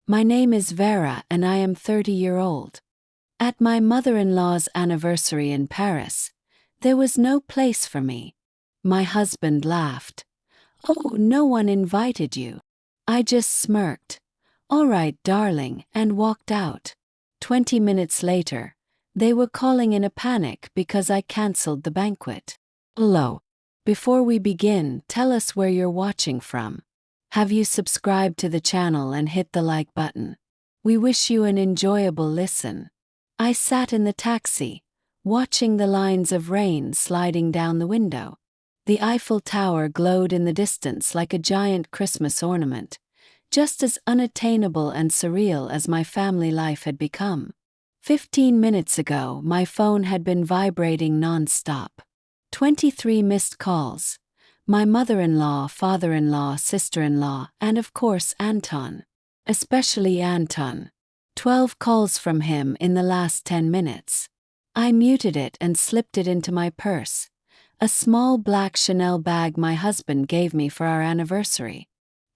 My name is Vera and I am 30-year-old. At my mother-in-law's anniversary in Paris, there was no place for me. My husband laughed. Oh, no one invited you. I just smirked. All right, darling, and walked out. 20 minutes later, they were calling in a panic because I cancelled the banquet. Hello. Before we begin, tell us where you're watching from. Have you subscribed to the channel and hit the like button? We wish you an enjoyable listen. I sat in the taxi, watching the lines of rain sliding down the window. The Eiffel Tower glowed in the distance like a giant Christmas ornament, just as unattainable and surreal as my family life had become. 15 minutes ago, my phone had been vibrating non-stop. 23 missed calls. My mother-in-law, father-in-law, sister-in-law, and of course Anton. Especially Anton. 12 calls from him in the last 10 minutes. I muted it and slipped it into my purse, a small black Chanel bag my husband gave me for our anniversary.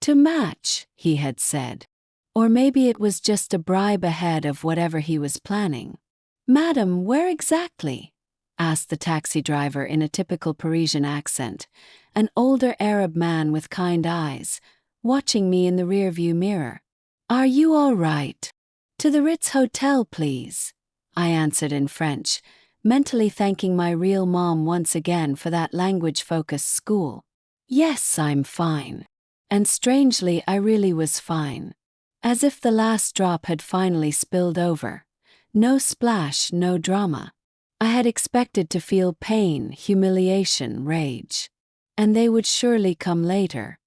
To match, he had said. Or maybe it was just a bribe ahead of whatever he was planning. Madam, where exactly? Asked the taxi driver in a typical Parisian accent, an older Arab man with kind eyes, watching me in the rearview mirror. Are you all right? To the Ritz Hotel, please, I answered in French, mentally thanking my real mom once again for that language-focused school. Yes, I'm fine. And strangely, I really was fine. As if the last drop had finally spilled over. No splash, no drama. I had expected to feel pain, humiliation, rage. And they would surely come later.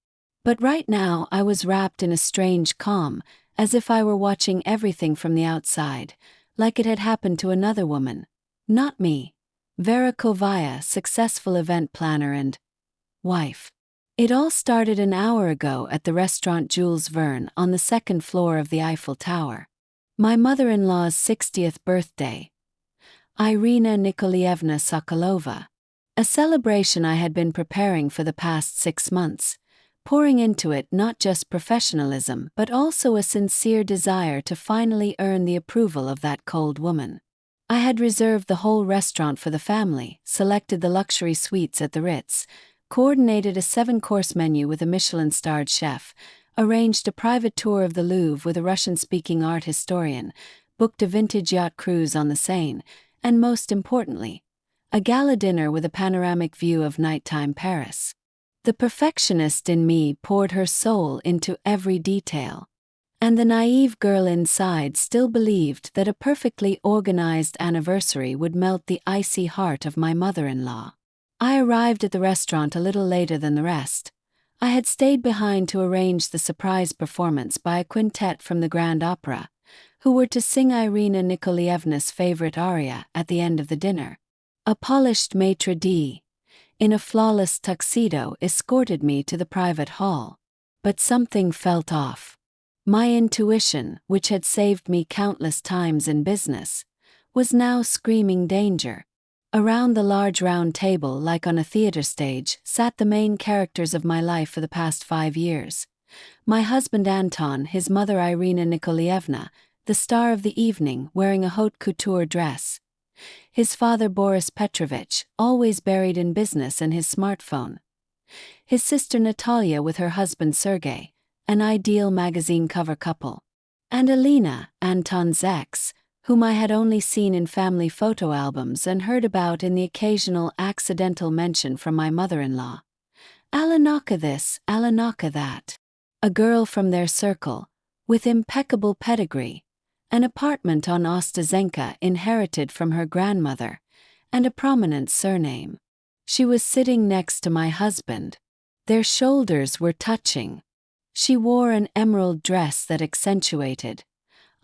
But right now I was wrapped in a strange calm, as if I were watching everything from the outside, like it had happened to another woman. Not me. Vera Kovaya, successful event planner and wife. It all started an hour ago at the restaurant Jules Verne on the second floor of the Eiffel Tower. My mother-in-law's 60th birthday. Irina Nikolaevna Sokolova. A celebration I had been preparing for the past 6 months, pouring into it not just professionalism but also a sincere desire to finally earn the approval of that cold woman. I had reserved the whole restaurant for the family, selected the luxury suites at the Ritz, coordinated a 7-course menu with a Michelin-starred chef, arranged a private tour of the Louvre with a Russian-speaking art historian, booked a vintage yacht cruise on the Seine, and most importantly, a gala dinner with a panoramic view of nighttime Paris. The perfectionist in me poured her soul into every detail. And the naive girl inside still believed that a perfectly organized anniversary would melt the icy heart of my mother-in-law. I arrived at the restaurant a little later than the rest. I had stayed behind to arrange the surprise performance by a quintet from the Grand Opera, who were to sing Irina Nikolaevna's favorite aria at the end of the dinner. A polished maitre d', in a flawless tuxedo, escorted me to the private hall. But something felt off. My intuition, which had saved me countless times in business, was now screaming danger. Around the large round table, like on a theater stage, sat the main characters of my life for the past 5 years. My husband Anton, his mother Irina Nikolaevna, the star of the evening, wearing a haute couture dress. His father Boris Petrovich, always buried in business and his smartphone. His sister Natalia with her husband Sergei, an ideal magazine cover couple. And Alina, Anton's ex, whom I had only seen in family photo albums and heard about in the occasional accidental mention from my mother-in-law. Alanaka this, Alanaka that. A girl from their circle, with impeccable pedigree, an apartment on Ostazenka inherited from her grandmother, and a prominent surname. She was sitting next to my husband. Their shoulders were touching. She wore an emerald dress that accentuated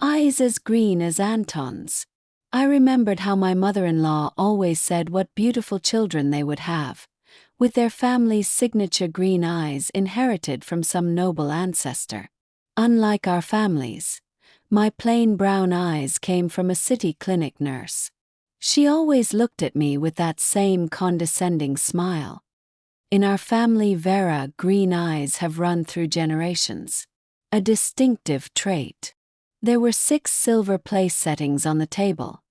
eyes as green as Anton's. I remembered how my mother-in-law always said what beautiful children they would have, with their family's signature green eyes inherited from some noble ancestor. Unlike our families, my plain brown eyes came from a city clinic nurse. She always looked at me with that same condescending smile. In our family, Vera, green eyes have run through generations. a distinctive trait. There were 6 silver place settings on the table.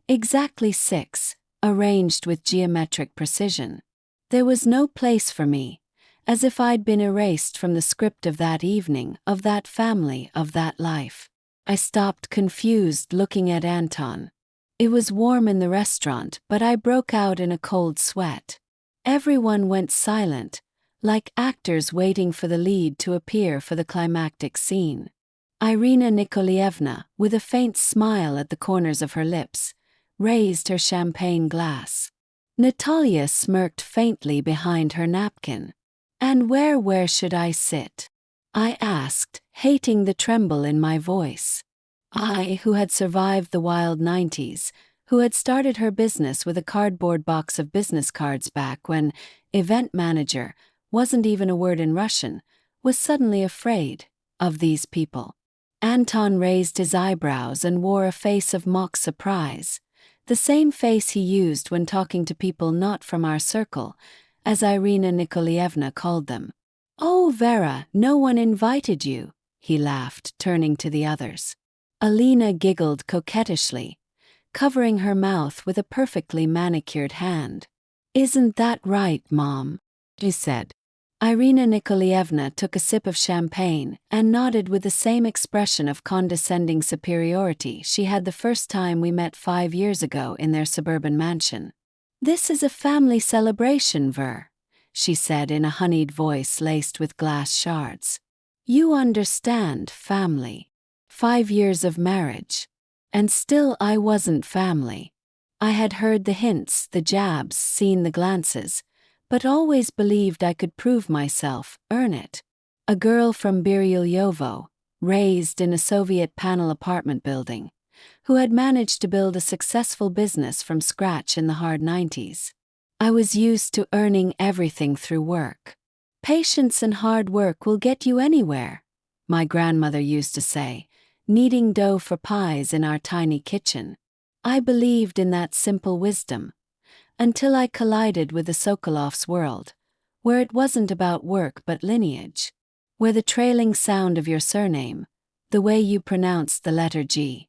Exactly 6, arranged with geometric precision. There was no place for me, as if I'd been erased from the script of that evening, of that family, of that life. I stopped confused, looking at Anton. It was warm in the restaurant, but I broke out in a cold sweat. Everyone went silent, like actors waiting for the lead to appear for the climactic scene. Irina Nikolaevna, with a faint smile at the corners of her lips, raised her champagne glass. Natalia smirked faintly behind her napkin. "And where should I sit?" I asked, hating the tremble in my voice. I, who had survived the wild 90s, who had started her business with a cardboard box of business cards back when event manager wasn't even a word in Russian, was suddenly afraid of these people. Anton raised his eyebrows and wore a face of mock surprise, the same face he used when talking to people not from our circle, as Irina Nikolaevna called them. "Oh, Vera, no one invited you," he laughed, turning to the others. Alina giggled coquettishly, covering her mouth with a perfectly manicured hand. "Isn't that right, Mom?" she said. Irina Nikolaevna took a sip of champagne and nodded with the same expression of condescending superiority she had the first time we met 5 years ago in their suburban mansion. "This is a family celebration, Ver," she said in a honeyed voice laced with glass shards. "You understand, family. 5 years of marriage. And still I wasn't family. I had heard the hints, the jabs, seen the glances, but always believed I could prove myself, earn it. A girl from Biryolevo, raised in a Soviet panel apartment building, who had managed to build a successful business from scratch in the hard 90s. I was used to earning everything through work. Patience and hard work will get you anywhere, my grandmother used to say, kneading dough for pies in our tiny kitchen. I believed in that simple wisdom, until I collided with the Sokolov's world, where it wasn't about work but lineage, where the trailing sound of your surname, the way you pronounced the letter G,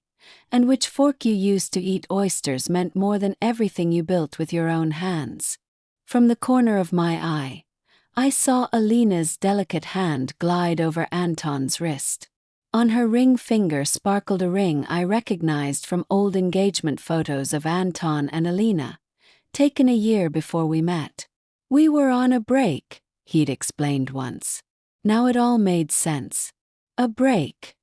and which fork you used to eat oysters meant more than everything you built with your own hands. From the corner of my eye, I saw Alina's delicate hand glide over Anton's wrist. On her ring finger sparkled a ring I recognized from old engagement photos of Anton and Alina, taken a year before we met. "We were on a break," he'd explained once. Now it all made sense. A break,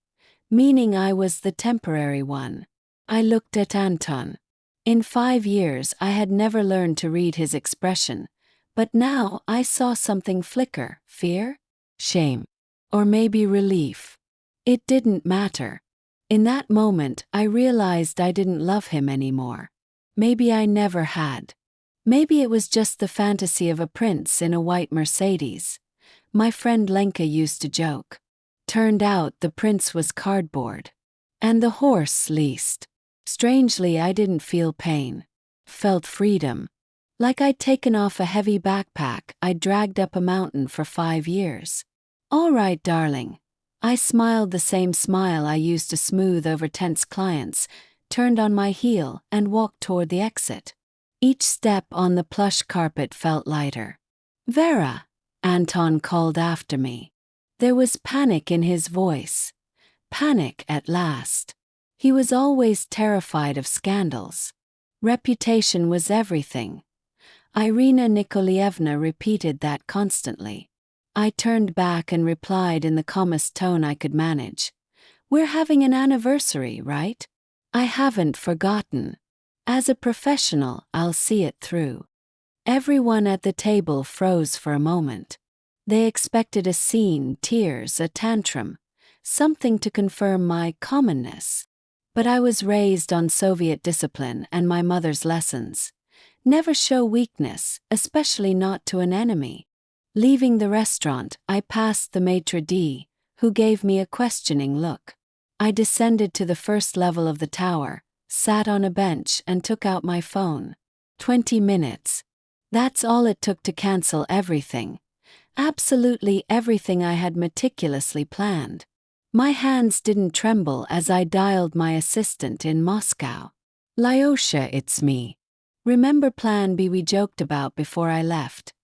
meaning I was the temporary one. I looked at Anton. In 5 years I had never learned to read his expression, but now I saw something flicker, fear? Shame? Or maybe relief? It didn't matter. In that moment I realized I didn't love him anymore. Maybe I never had. Maybe it was just the fantasy of a prince in a white Mercedes. My friend Lenka used to joke. Turned out the prince was cardboard. And the horse leased. Strangely, I didn't feel pain. Felt freedom. Like I'd taken off a heavy backpack I'd dragged up a mountain for 5 years. "All right, darling." I smiled the same smile I used to smooth over tense clients, turned on my heel and walked toward the exit. Each step on the plush carpet felt lighter. "Vera," Anton called after me. There was panic in his voice. Panic at last. He was always terrified of scandals. Reputation was everything. Irina Nikolaevna repeated that constantly. I turned back and replied in the calmest tone I could manage. "We're having an anniversary, right? I haven't forgotten. As a professional, I'll see it through." Everyone at the table froze for a moment. They expected a scene, tears, a tantrum, something to confirm my commonness. But I was raised on Soviet discipline and my mother's lessons. Never show weakness, especially not to an enemy. Leaving the restaurant, I passed the maitre d', who gave me a questioning look. I descended to the first level of the tower, sat on a bench and took out my phone. 20 minutes. That's all it took to cancel everything. Absolutely everything I had meticulously planned. My hands didn't tremble as I dialed my assistant in Moscow. Lyosha, it's me. Remember Plan B we joked about before I left?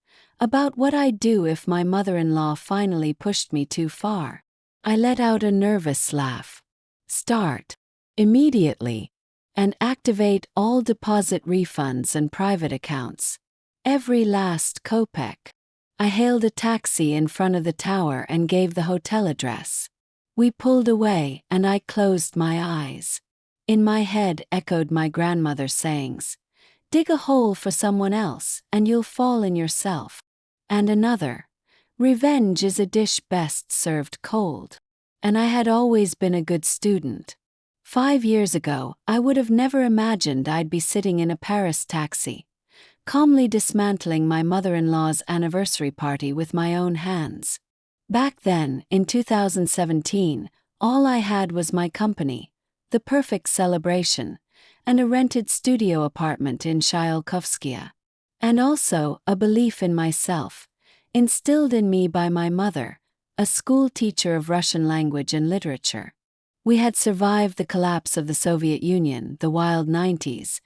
About what I'd do if my mother-in-law finally pushed me too far. I let out a nervous laugh. Start immediately and activate all deposit refunds and private accounts. Every last kopeck. I hailed a taxi in front of the tower and gave the hotel address. We pulled away and I closed my eyes. In my head echoed my grandmother's sayings. Dig a hole for someone else and you'll fall in yourself. And another. Revenge is a dish best served cold. And I had always been a good student. 5 years ago, I would have never imagined I'd be sitting in a Paris taxi, calmly dismantling my mother-in-law's anniversary party with my own hands. Back then, in 2017, all I had was my company, the perfect celebration, and a rented studio apartment in Shyolkovskaya. And also a belief in myself, instilled in me by my mother, a school teacher of Russian language and literature. We had survived the collapse of the Soviet Union, the wild 90s,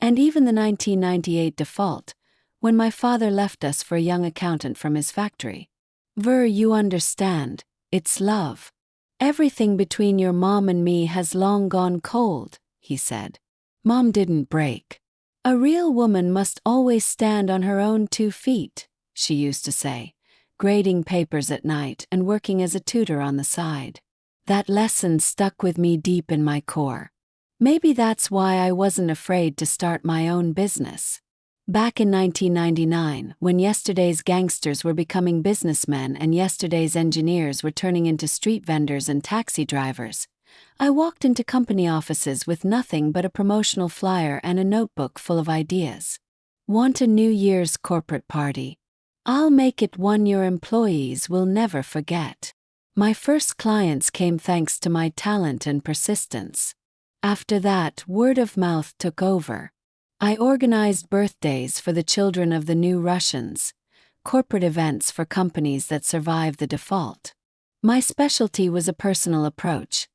and even the 1998 default, when my father left us for a young accountant from his factory. You understand, it's love. Everything between your mom and me has long gone cold, he said. Mom didn't break. A real woman must always stand on her own 2 feet, she used to say, grading papers at night and working as a tutor on the side. That lesson stuck with me deep in my core. Maybe that's why I wasn't afraid to start my own business. Back in 1999, when yesterday's gangsters were becoming businessmen and yesterday's engineers were turning into street vendors and taxi drivers, I walked into company offices with nothing but a promotional flyer and a notebook full of ideas. Want a New Year's corporate party? I'll make it one your employees will never forget. My first clients came thanks to my talent and persistence. After that, word of mouth took over. I organized birthdays for the children of the new Russians, corporate events for companies that survived the default. My specialty was a personal approach.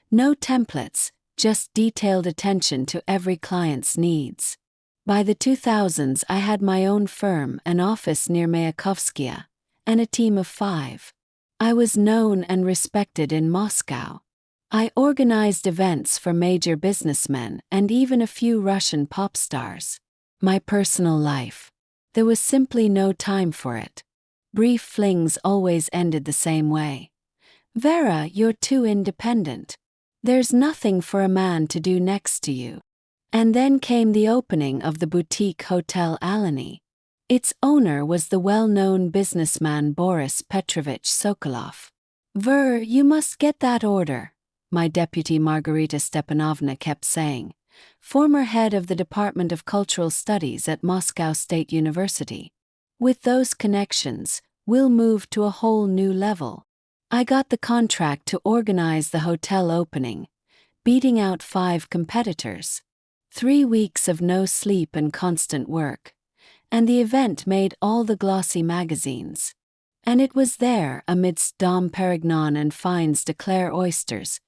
No templates, just detailed attention to every client's needs. By the 2000s, I had my own firm, an office near Mayakovskaya, and a team of 5. I was known and respected in Moscow. I organized events for major businessmen and even a few Russian pop stars. My personal life. There was simply no time for it. Brief flings always ended the same way. Vera, you're too independent. There's nothing for a man to do next to you. And then came the opening of the boutique Hotel Alany. Its owner was the well-known businessman Boris Petrovich Sokolov. You must get that order, my deputy Margarita Stepanovna kept saying, former head of the Department of Cultural Studies at Moscow State University. With those connections, we'll move to a whole new level. I got the contract to organize the hotel opening, beating out 5 competitors. 3 weeks of no sleep and constant work. And the event made all the glossy magazines. And it was there, amidst Dom Perignon and Fines de Clare oysters,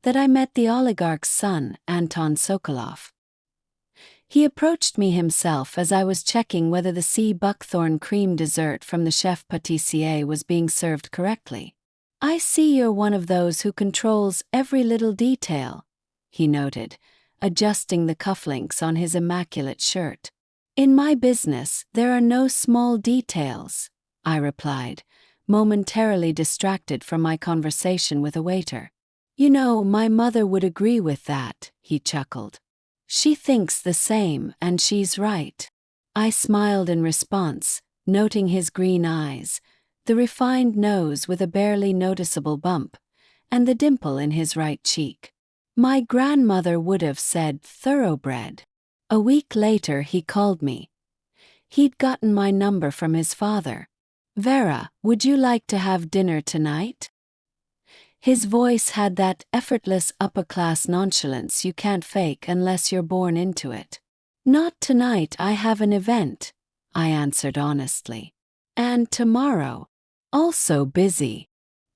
that I met the oligarch's son, Anton Sokolov. He approached me himself as I was checking whether the sea buckthorn cream dessert from the chef pâtissier was being served correctly. I see you're one of those who controls every little detail, he noted, adjusting the cufflinks on his immaculate shirt. In my business, there are no small details, I replied, momentarily distracted from my conversation with a waiter. You know, my mother would agree with that, he chuckled. She thinks the same, and she's right. I smiled in response, noting his green eyes, the refined nose with a barely noticeable bump, and the dimple in his right cheek. My grandmother would have said thoroughbred. A week later he called me. He'd gotten my number from his father. Vera, would you like to have dinner tonight? His voice had that effortless upper-class nonchalance you can't fake unless you're born into it. Not tonight, I have an event, I answered honestly. And tomorrow. Also busy.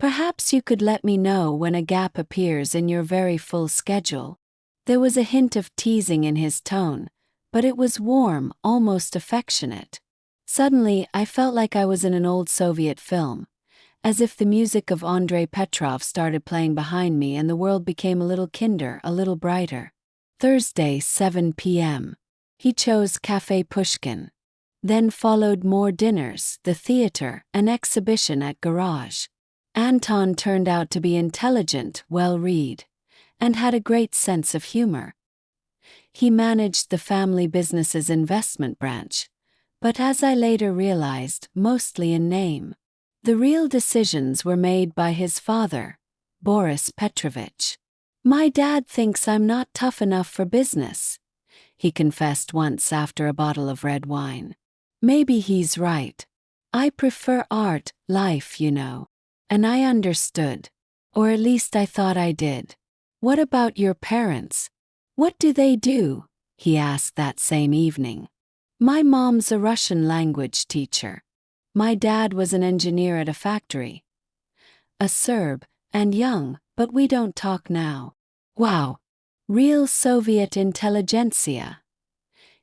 Perhaps you could let me know when a gap appears in your very full schedule. There was a hint of teasing in his tone, but it was warm, almost affectionate. Suddenly, I felt like I was in an old Soviet film, as if the music of Andrei Petrov started playing behind me and the world became a little kinder, a little brighter. Thursday, 7 p.m. He chose Café Pushkin. Then followed more dinners, the theater, an exhibition at Garage. Anton turned out to be intelligent, well-read, and had a great sense of humor. He managed the family business's investment branch, but as I later realized, mostly in name. The real decisions were made by his father, Boris Petrovich. "My dad thinks I'm not tough enough for business," he confessed once after a bottle of red wine. "Maybe he's right. I prefer art, life, you know." And I understood. Or at least I thought I did. "What about your parents? What do they do?" he asked that same evening. "My mom's a Russian language teacher. My dad was an engineer at a factory. A Serb, and young, but we don't talk now." "Wow. Real Soviet intelligentsia,"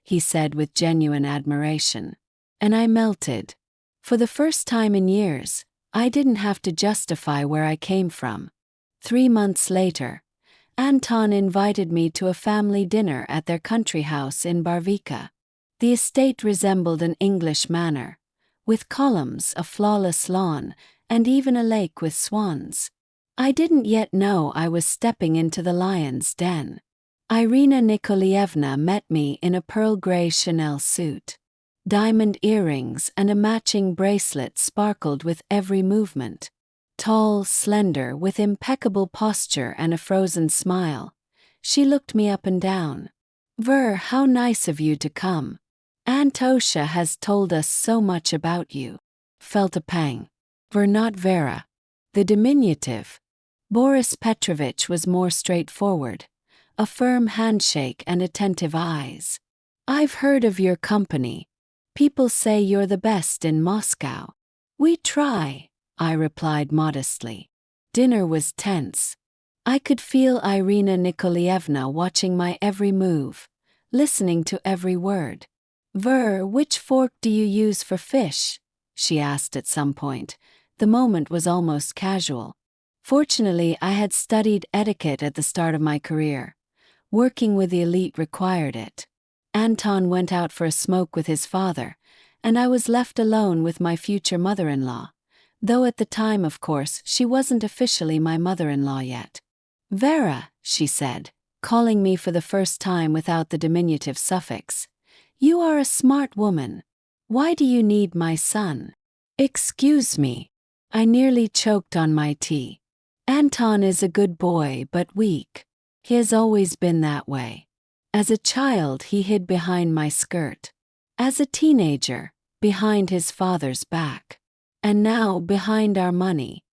he said with genuine admiration. And I melted. For the first time in years, I didn't have to justify where I came from. 3 months later, Anton invited me to a family dinner at their country house in Barvika. The estate resembled an English manor, with columns, a flawless lawn, and even a lake with swans. I didn't yet know I was stepping into the lion's den. Irina Nikolaevna met me in a pearl gray Chanel suit. Diamond earrings and a matching bracelet sparkled with every movement. Tall, slender, with impeccable posture and a frozen smile, she looked me up and down. "Ver, how nice of you to come. Antosha has told us so much about you." Felt a pang. Ver, not Vera. The diminutive. Boris Petrovich was more straightforward, a firm handshake and attentive eyes. "I've heard of your company. People say you're the best in Moscow." "We try," I replied modestly. Dinner was tense. I could feel Irina Nikolaevna watching my every move, listening to every word. "Ver, which fork do you use for fish?" she asked at some point. The moment was almost casual. Fortunately, I had studied etiquette at the start of my career. Working with the elite required it. Anton went out for a smoke with his father, and I was left alone with my future mother-in-law, though at the time, of course, she wasn't officially my mother-in-law yet. "Vera," she said, calling me for the first time without the diminutive suffix, "you are a smart woman. Why do you need my son?" "Excuse me." I nearly choked on my tea. "Anton is a good boy but weak. He has always been that way. As a child, he hid behind my skirt. As a teenager, behind his father's back. And now behind our money.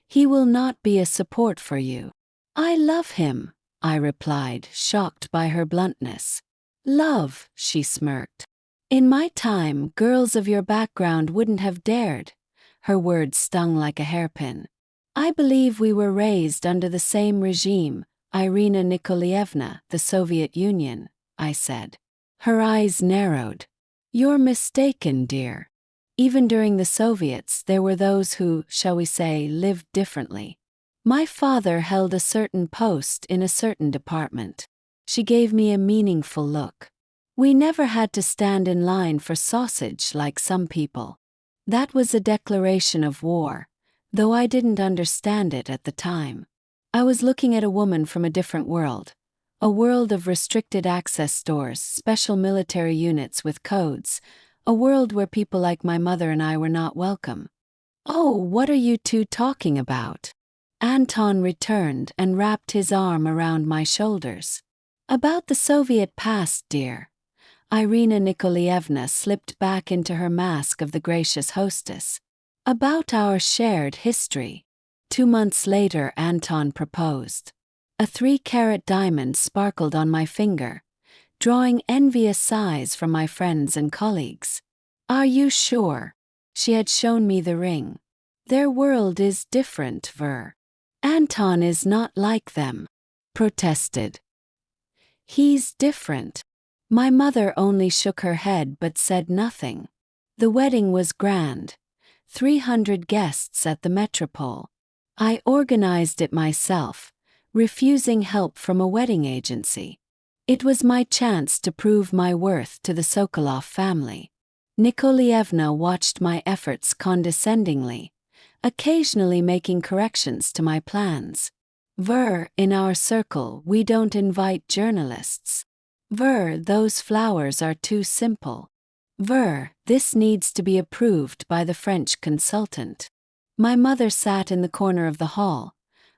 He will not be a support for you." "I love him," I replied, shocked by her bluntness. "Love," she smirked. "In my time, girls of your background wouldn't have dared." Her words stung like a hairpin. "I believe we were raised under the same regime, Irina Nikolaevna, the Soviet Union," I said. Her eyes narrowed. "You're mistaken, dear. Even during the Soviets, there were those who, shall we say, lived differently. My father held a certain post in a certain department." She gave me a meaningful look. "We never had to stand in line for sausage like some people. That was a declaration of war, though I didn't understand it at the time. I was looking at a woman from a different world. A world of restricted access stores, special military units with codes. A world where people like my mother and I were not welcome." "Oh, what are you two talking about?" Anton returned and wrapped his arm around my shoulders. "About the Soviet past, dear." Irina Nikolaevna slipped back into her mask of the gracious hostess. "About our shared history." 2 months later, Anton proposed. A 3-carat diamond sparkled on my finger, drawing envious sighs from my friends and colleagues. "Are you sure?" She had shown me the ring. Their world is different, Ver. Anton is not like them, protested. He's different. My mother only shook her head but said nothing. The wedding was grand. 300 guests at the Metropole. I organized it myself, refusing help from a wedding agency. It was my chance to prove my worth to the Sokolov family. Nikolaevna watched my efforts condescendingly, occasionally making corrections to my plans. Ver, in our circle we don't invite journalists. Ver, those flowers are too simple. Ver, this needs to be approved by the French consultant. My mother sat in the corner of the hall,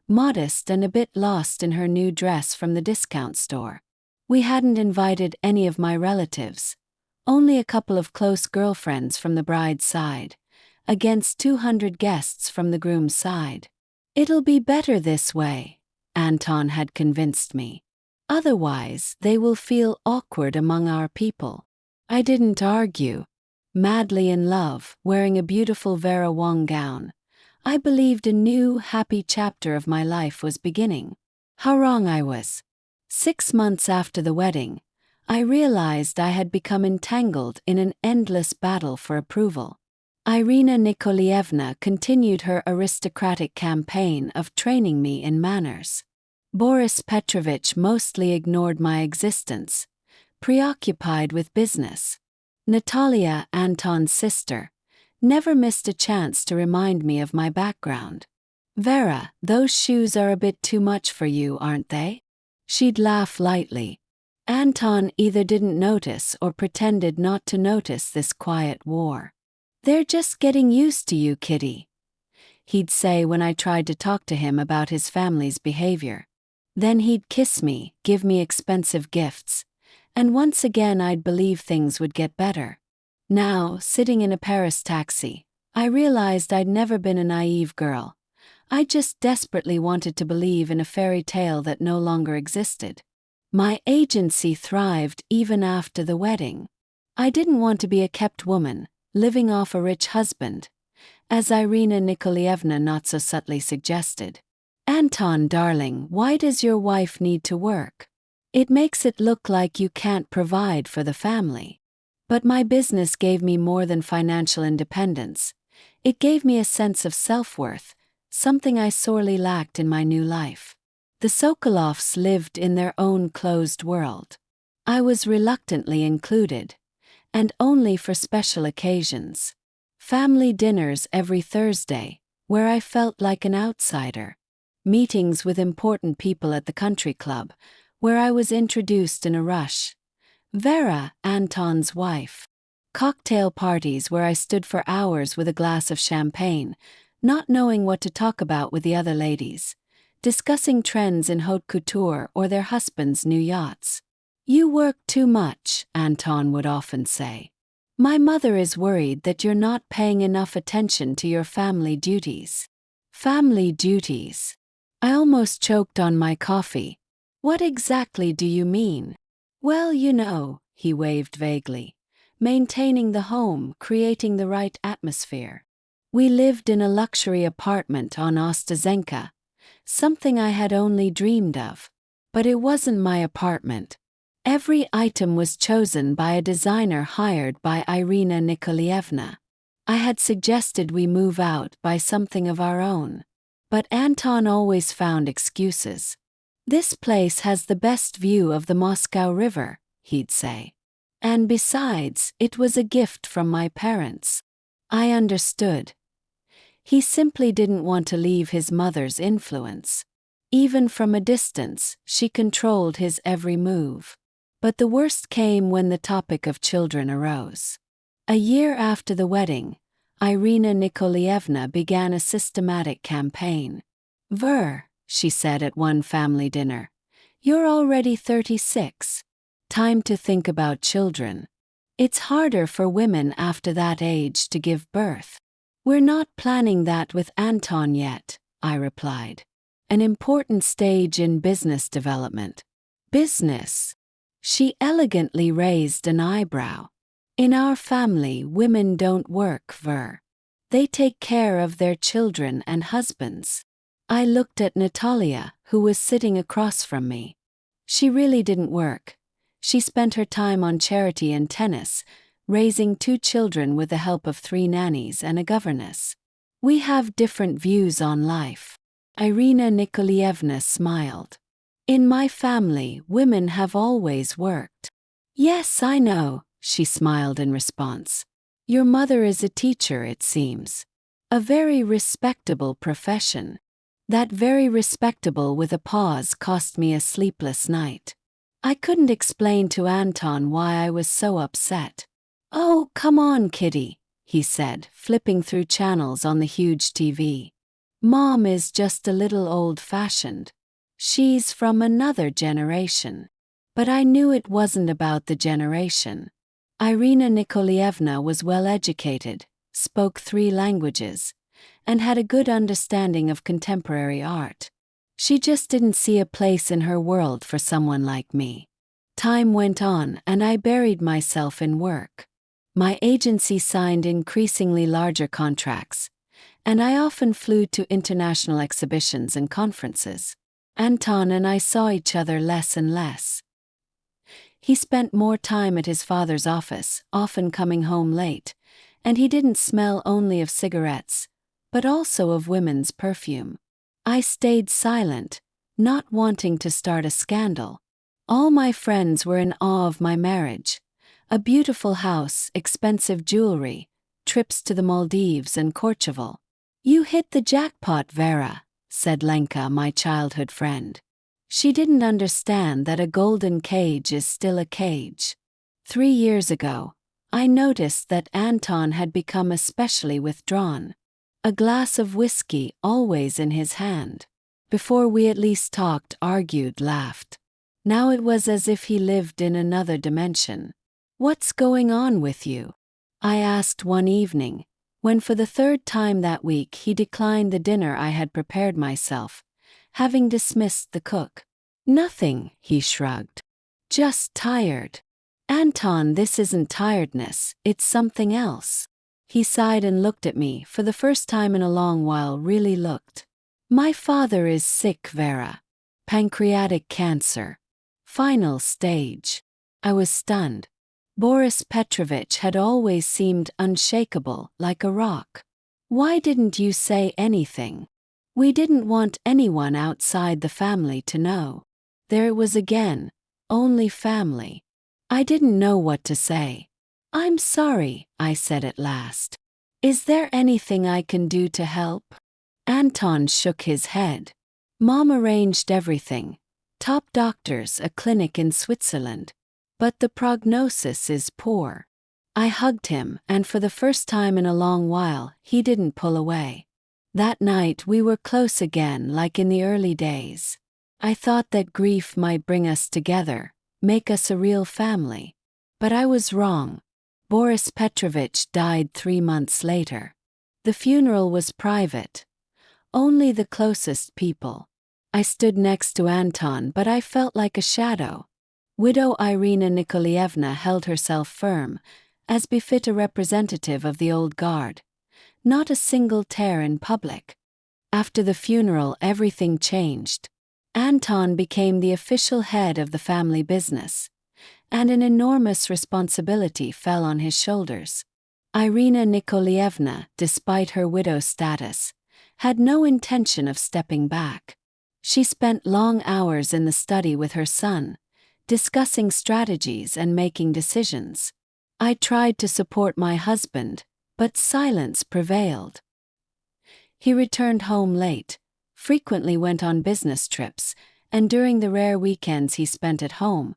modest and a bit lost in her new dress from the discount store. We hadn't invited any of my relatives, only a couple of close girlfriends from the bride's side, against 200 guests from the groom's side. It'll be better this way, Anton had convinced me. Otherwise, they will feel awkward among our people. I didn't argue. Madly in love, wearing a beautiful Vera Wang gown, I believed a new, happy chapter of my life was beginning. How wrong I was. 6 months after the wedding, I realized I had become entangled in an endless battle for approval. Irina Nikolaevna continued her aristocratic campaign of training me in manners. Boris Petrovich mostly ignored my existence, preoccupied with business. Natalia, Anton's sister, never missed a chance to remind me of my background. Vera, those shoes are a bit too much for you, aren't they? She'd laugh lightly. Anton either didn't notice or pretended not to notice this quiet war. They're just getting used to you, Kitty, he'd say when I tried to talk to him about his family's behavior. Then he'd kiss me, give me expensive gifts, and once again I'd believe things would get better. Now, sitting in a Paris taxi, I realized I'd never been a naive girl. I just desperately wanted to believe in a fairy tale that no longer existed. My agency thrived even after the wedding. I didn't want to be a kept woman, living off a rich husband, as Irina Nikolaevna not so subtly suggested. Anton, darling, why does your wife need to work? It makes it look like you can't provide for the family. But my business gave me more than financial independence. It gave me a sense of self-worth, something I sorely lacked in my new life. The Sokolovs lived in their own closed world. I was reluctantly included, and only for special occasions. Family dinners every Thursday, where I felt like an outsider. Meetings with important people at the country club, where I was introduced in a rush. Vera, Anton's wife. Cocktail parties where I stood for hours with a glass of champagne, not knowing what to talk about with the other ladies, discussing trends in haute couture or their husbands' new yachts. You work too much, Anton would often say. My mother is worried that you're not paying enough attention to your family duties. Family duties. I almost choked on my coffee. What exactly do you mean? Well, you know, he waved vaguely. Maintaining the home, creating the right atmosphere. We lived in a luxury apartment on Ostazenka, something I had only dreamed of. But it wasn't my apartment. Every item was chosen by a designer hired by Irina Nikolaevna. I had suggested we move out, buy something of our own. But Anton always found excuses. This place has the best view of the Moscow River, he'd say. And besides, it was a gift from my parents. I understood. He simply didn't want to leave his mother's influence. Even from a distance, she controlled his every move. But the worst came when the topic of children arose. A year after the wedding, Irina Nikolaevna began a systematic campaign. Ver, she said at one family dinner, you're already 36. Time to think about children. It's harder for women after that age to give birth. We're not planning that with Anton yet, I replied. An important stage in business development. Business? She elegantly raised an eyebrow. In our family, women don't work, Ver. They take care of their children and husbands. I looked at Natalia, who was sitting across from me. She really didn't work. She spent her time on charity and tennis, raising 2 children with the help of 3 nannies and a governess. We have different views on life. Irina Nikolaevna smiled. In my family, women have always worked. Yes, I know, she smiled in response. Your mother is a teacher, it seems. A very respectable profession. That very respectable with a pause cost me a sleepless night. I couldn't explain to Anton why I was so upset. Oh, come on, Kitty, he said, flipping through channels on the huge TV. Mom is just a little old-fashioned. She's from another generation. But I knew it wasn't about the generation. Irina Nikolaevna was well-educated, spoke 3 languages, and had a good understanding of contemporary art. She just didn't see a place in her world for someone like me. Time went on and I buried myself in work. My agency signed increasingly larger contracts, and I often flew to international exhibitions and conferences. Anton and I saw each other less and less. He spent more time at his father's office, often coming home late, and he didn't smell only of cigarettes, but also of women's perfume. I stayed silent, not wanting to start a scandal. All my friends were in awe of my marriage. A beautiful house, expensive jewelry, trips to the Maldives and Corcheval. You hit the jackpot, Vera, said Lenka, my childhood friend. She didn't understand that a golden cage is still a cage. 3 years ago, I noticed that Anton had become especially withdrawn. A glass of whiskey always in his hand. Before we at least talked, argued, laughed. Now it was as if he lived in another dimension. What's going on with you? I asked one evening, when for the 3rd time that week he declined the dinner I had prepared myself, having dismissed the cook. Nothing, he shrugged. Just tired. Anton, this isn't tiredness, it's something else. He sighed and looked at me, for the first time in a long while, really looked. My father is sick, Vera. Pancreatic cancer. Final stage. I was stunned. Boris Petrovich had always seemed unshakable, like a rock. Why didn't you say anything? We didn't want anyone outside the family to know. There it was again, only family. I didn't know what to say. I'm sorry, I said at last. Is there anything I can do to help? Anton shook his head. Mom arranged everything. Top doctors, a clinic in Switzerland. But the prognosis is poor. I hugged him, and for the first time in a long while, he didn't pull away. That night we were close again, like in the early days. I thought that grief might bring us together, make us a real family. But I was wrong. Boris Petrovich died 3 months later. The funeral was private. Only the closest people. I stood next to Anton, but I felt like a shadow. Widow Irina Nikolaevna held herself firm, as befit a representative of the old guard. Not a single tear in public. After the funeral, everything changed. Anton became the official head of the family business, and an enormous responsibility fell on his shoulders. Irina Nikolaevna, despite her widow status, had no intention of stepping back. She spent long hours in the study with her son, discussing strategies and making decisions. I tried to support my husband, but silence prevailed. He returned home late, frequently went on business trips, and during the rare weekends he spent at home,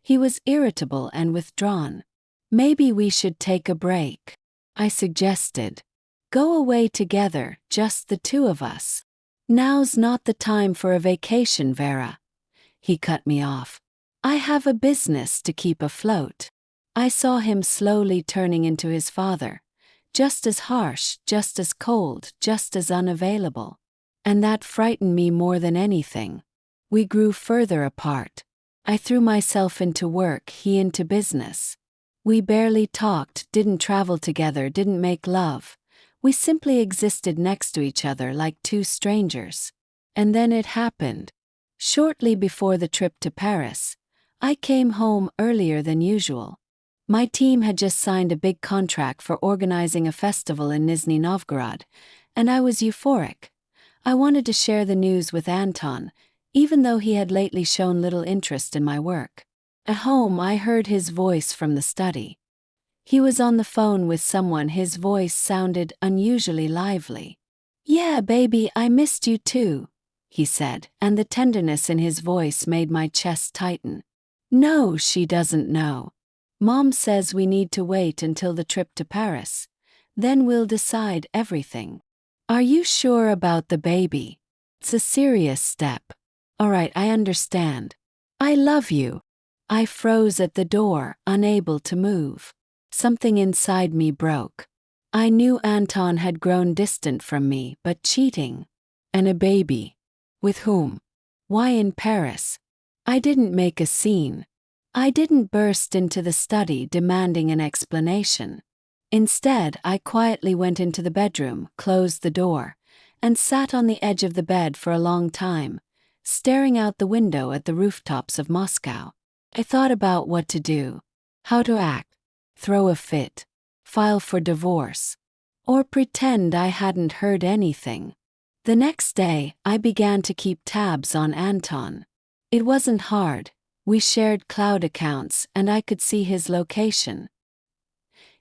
he was irritable and withdrawn. Maybe we should take a break, I suggested. Go away together, just the 2 of us. Now's not the time for a vacation, Vera. He cut me off. I have a business to keep afloat. I saw him slowly turning into his father, just as harsh, just as cold, just as unavailable. And that frightened me more than anything. We grew further apart. I threw myself into work, he into business. We barely talked, didn't travel together, didn't make love. We simply existed next to each other like two strangers. And then it happened. Shortly before the trip to Paris, I came home earlier than usual. My team had just signed a big contract for organizing a festival in Nizhny Novgorod, and I was euphoric. I wanted to share the news with Anton, even though he had lately shown little interest in my work. At home, I heard his voice from the study. He was on the phone with someone. His voice sounded unusually lively. "Yeah, baby, I missed you too," he said, and the tenderness in his voice made my chest tighten. "No, she doesn't know. Mom says we need to wait until the trip to Paris. Then we'll decide everything." "Are you sure about the baby? It's a serious step." "All right, I understand. I love you." I froze at the door, unable to move. Something inside me broke. I knew Anton had grown distant from me, but cheating? And a baby? With whom? Why in Paris? I didn't make a scene. I didn't burst into the study demanding an explanation. Instead, I quietly went into the bedroom, closed the door, and sat on the edge of the bed for a long time, staring out the window at the rooftops of Moscow. I thought about what to do, how to act, throw a fit, file for divorce, or pretend I hadn't heard anything. The next day, I began to keep tabs on Anton. It wasn't hard. We shared cloud accounts and I could see his location.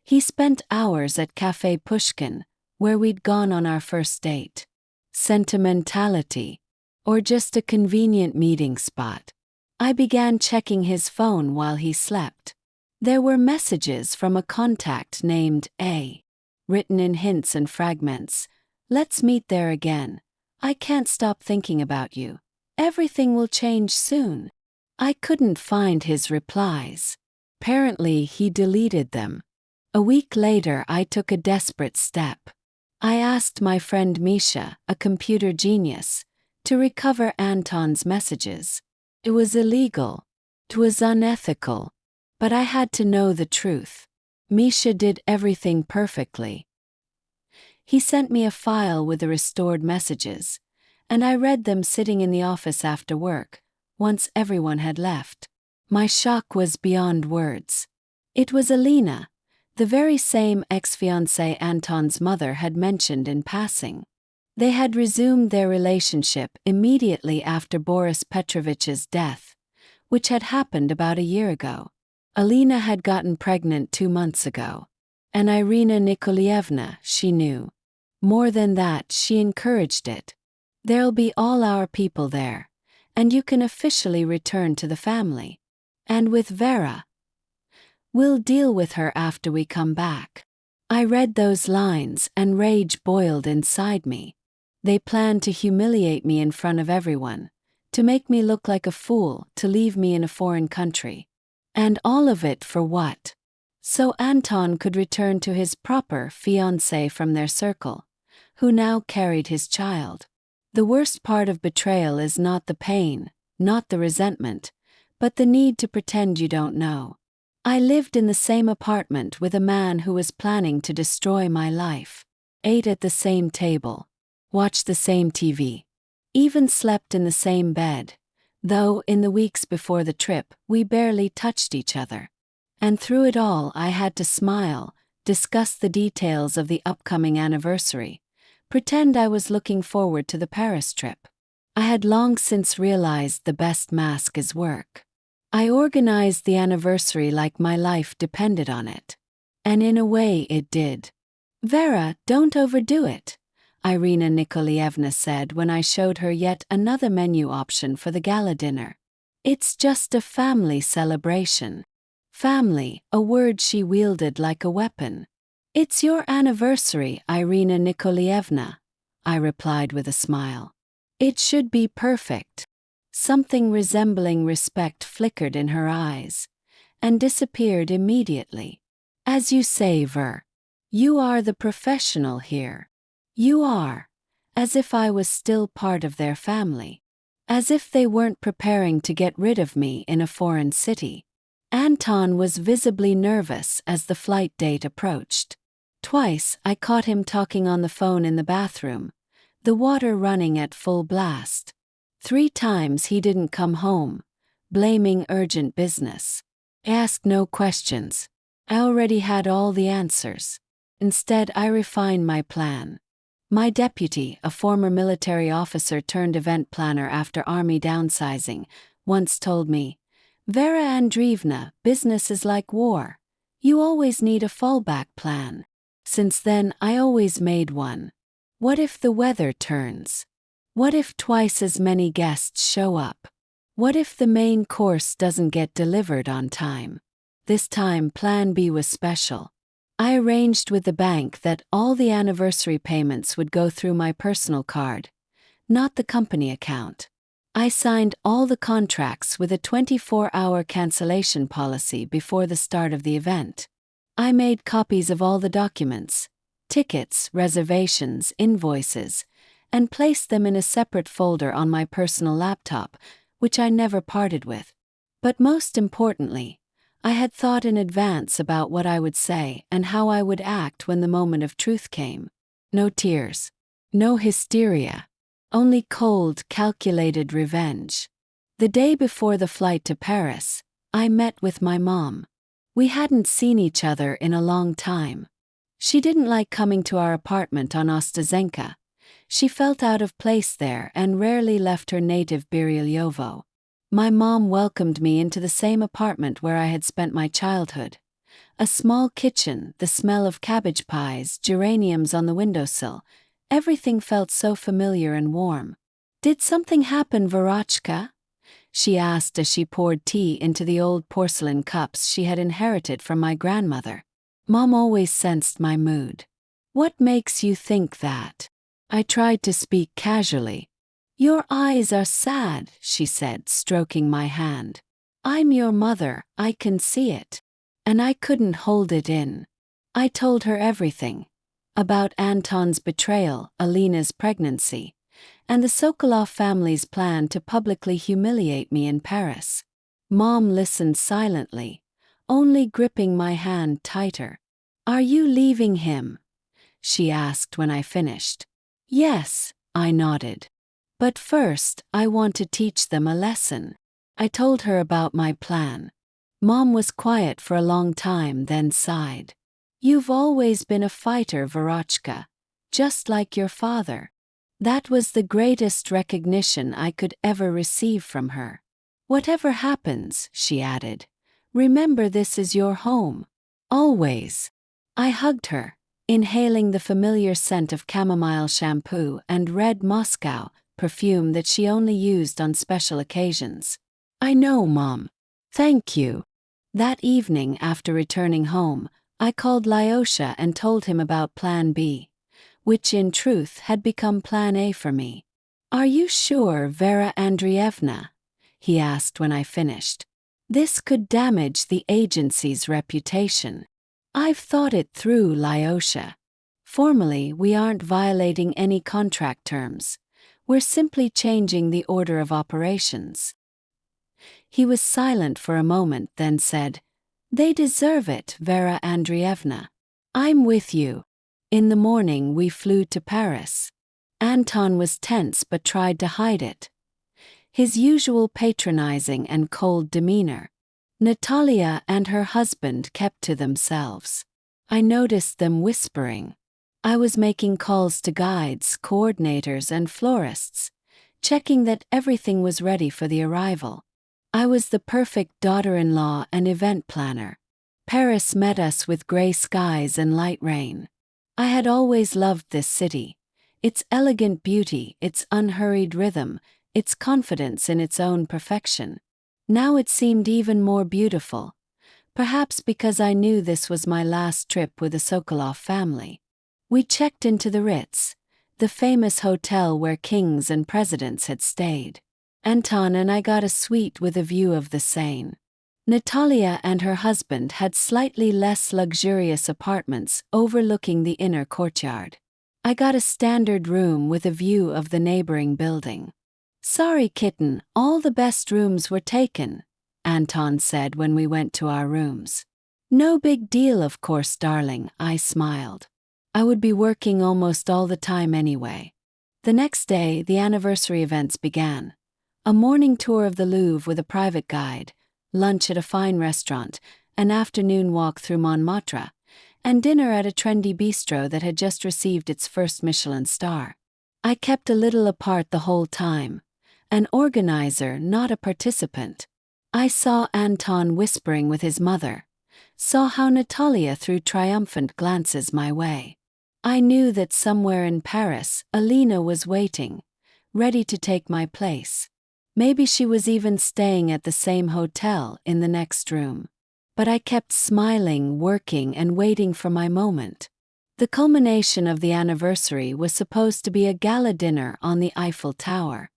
He spent hours at Café Pushkin, where we'd gone on our first date. Sentimentality, or just a convenient meeting spot. I began checking his phone while he slept. There were messages from a contact named A, written in hints and fragments. "Let's meet there again. I can't stop thinking about you. Everything will change soon." I couldn't find his replies. Apparently, he deleted them. A week later, I took a desperate step. I asked my friend Misha, a computer genius, to recover Anton's messages. It was illegal. It was unethical. But I had to know the truth. Misha did everything perfectly. He sent me a file with the restored messages, and I read them sitting in the office after work, once everyone had left. My shock was beyond words. It was Alina, the very same ex-fiancée Anton's mother had mentioned in passing. They had resumed their relationship immediately after Boris Petrovich's death, which had happened about a year ago. Alina had gotten pregnant 2 months ago. And Irina Nikolaevna, she knew. More than that, she encouraged it. "There'll be all our people there, and you can officially return to the family. And with Vera, we'll deal with her after we come back." I read those lines and rage boiled inside me. They planned to humiliate me in front of everyone, to make me look like a fool, to leave me in a foreign country. And all of it for what? So Anton could return to his proper fiancée from their circle, who now carried his child. The worst part of betrayal is not the pain, not the resentment, but the need to pretend you don't know. I lived in the same apartment with a man who was planning to destroy my life, ate at the same table, watched the same TV, even slept in the same bed, though in the weeks before the trip we barely touched each other. And through it all I had to smile, discuss the details of the upcoming anniversary, pretend I was looking forward to the Paris trip. I had long since realized the best mask is work. I organized the anniversary like my life depended on it. And in a way it did. "Vera, don't overdo it," Irina Nikolaevna said when I showed her yet another menu option for the gala dinner. "It's just a family celebration." Family, a word she wielded like a weapon. "It's your anniversary, Irina Nikolaevna," I replied with a smile. "It should be perfect." Something resembling respect flickered in her eyes, and disappeared immediately. "As you say, Ver, you are the professional here. You are. As if I was still part of their family. As if they weren't preparing to get rid of me in a foreign city. Anton was visibly nervous as the flight date approached. Twice I caught him talking on the phone in the bathroom, the water running at full blast. 3 times he didn't come home, blaming urgent business. I asked no questions. I already had all the answers. Instead, I refined my plan. My deputy, a former military officer turned event planner after army downsizing, once told me, "Vera Andreevna, business is like war. You always need a fallback plan." Since then, I always made one. What if the weather turns? What if twice as many guests show up? What if the main course doesn't get delivered on time? This time, Plan B was special. I arranged with the bank that all the anniversary payments would go through my personal card, not the company account. I signed all the contracts with a 24-hour cancellation policy before the start of the event. I made copies of all the documents, tickets, reservations, invoices, and placed them in a separate folder on my personal laptop, which I never parted with. But most importantly, I had thought in advance about what I would say and how I would act when the moment of truth came. No tears. No hysteria. Only cold, calculated revenge. The day before the flight to Paris, I met with my mom. We hadn't seen each other in a long time. She didn't like coming to our apartment on Ostazenka. She felt out of place there and rarely left her native Biryovo. My mom welcomed me into the same apartment where I had spent my childhood. A small kitchen, the smell of cabbage pies, geraniums on the windowsill, everything felt so familiar and warm. "Did something happen, Verochka?" she asked as she poured tea into the old porcelain cups she had inherited from my grandmother. Mom always sensed my mood. "What makes you think that?" I tried to speak casually. "Your eyes are sad," she said, stroking my hand. "I'm your mother, I can see it." And I couldn't hold it in. I told her everything. About Anton's betrayal, Alina's pregnancy, and the Sokolov family's plan to publicly humiliate me in Paris. Mom listened silently, only gripping my hand tighter. "Are you leaving him?" she asked when I finished. "Yes," I nodded. "But first, I want to teach them a lesson." I told her about my plan. Mom was quiet for a long time, then sighed. "You've always been a fighter, Verochka, just like your father." That was the greatest recognition I could ever receive from her. "Whatever happens," she added, "remember this is your home. Always." I hugged her, inhaling the familiar scent of chamomile shampoo and red Moscow perfume that she only used on special occasions. "I know, Mom. Thank you." That evening, after returning home, I called Lyosha and told him about Plan B, which in truth had become Plan A for me. "Are you sure, Vera Andreevna?" he asked when I finished. "This could damage the agency's reputation." "I've thought it through, Lyosha. Formally, we aren't violating any contract terms. We're simply changing the order of operations." He was silent for a moment, then said, "They deserve it, Vera Andreevna. I'm with you." In the morning, we flew to Paris. Anton was tense but tried to hide it. His usual patronizing and cold demeanor. Natalia and her husband kept to themselves. I noticed them whispering. I was making calls to guides, coordinators, and florists, checking that everything was ready for the arrival. I was the perfect daughter-in-law and event planner. Paris met us with gray skies and light rain. I had always loved this city, its elegant beauty, its unhurried rhythm, its confidence in its own perfection. Now it seemed even more beautiful, perhaps because I knew this was my last trip with the Sokolov family. We checked into the Ritz, the famous hotel where kings and presidents had stayed. Anton and I got a suite with a view of the Seine. Natalia and her husband had slightly less luxurious apartments overlooking the inner courtyard. I got a standard room with a view of the neighboring building. "Sorry, kitten, all the best rooms were taken," Anton said when we went to our rooms. "No big deal, of course, darling," I smiled. I would be working almost all the time anyway. The next day, the anniversary events began. A morning tour of the Louvre with a private guide, lunch at a fine restaurant, an afternoon walk through Montmartre, and dinner at a trendy bistro that had just received its first Michelin star. I kept a little apart the whole time, an organizer, not a participant. I saw Anton whispering with his mother, saw how Natalia threw triumphant glances my way. I knew that somewhere in Paris, Alina was waiting, ready to take my place. Maybe she was even staying at the same hotel in the next room. But I kept smiling, working, and waiting for my moment. The culmination of the anniversary was supposed to be a gala dinner on the Eiffel Tower.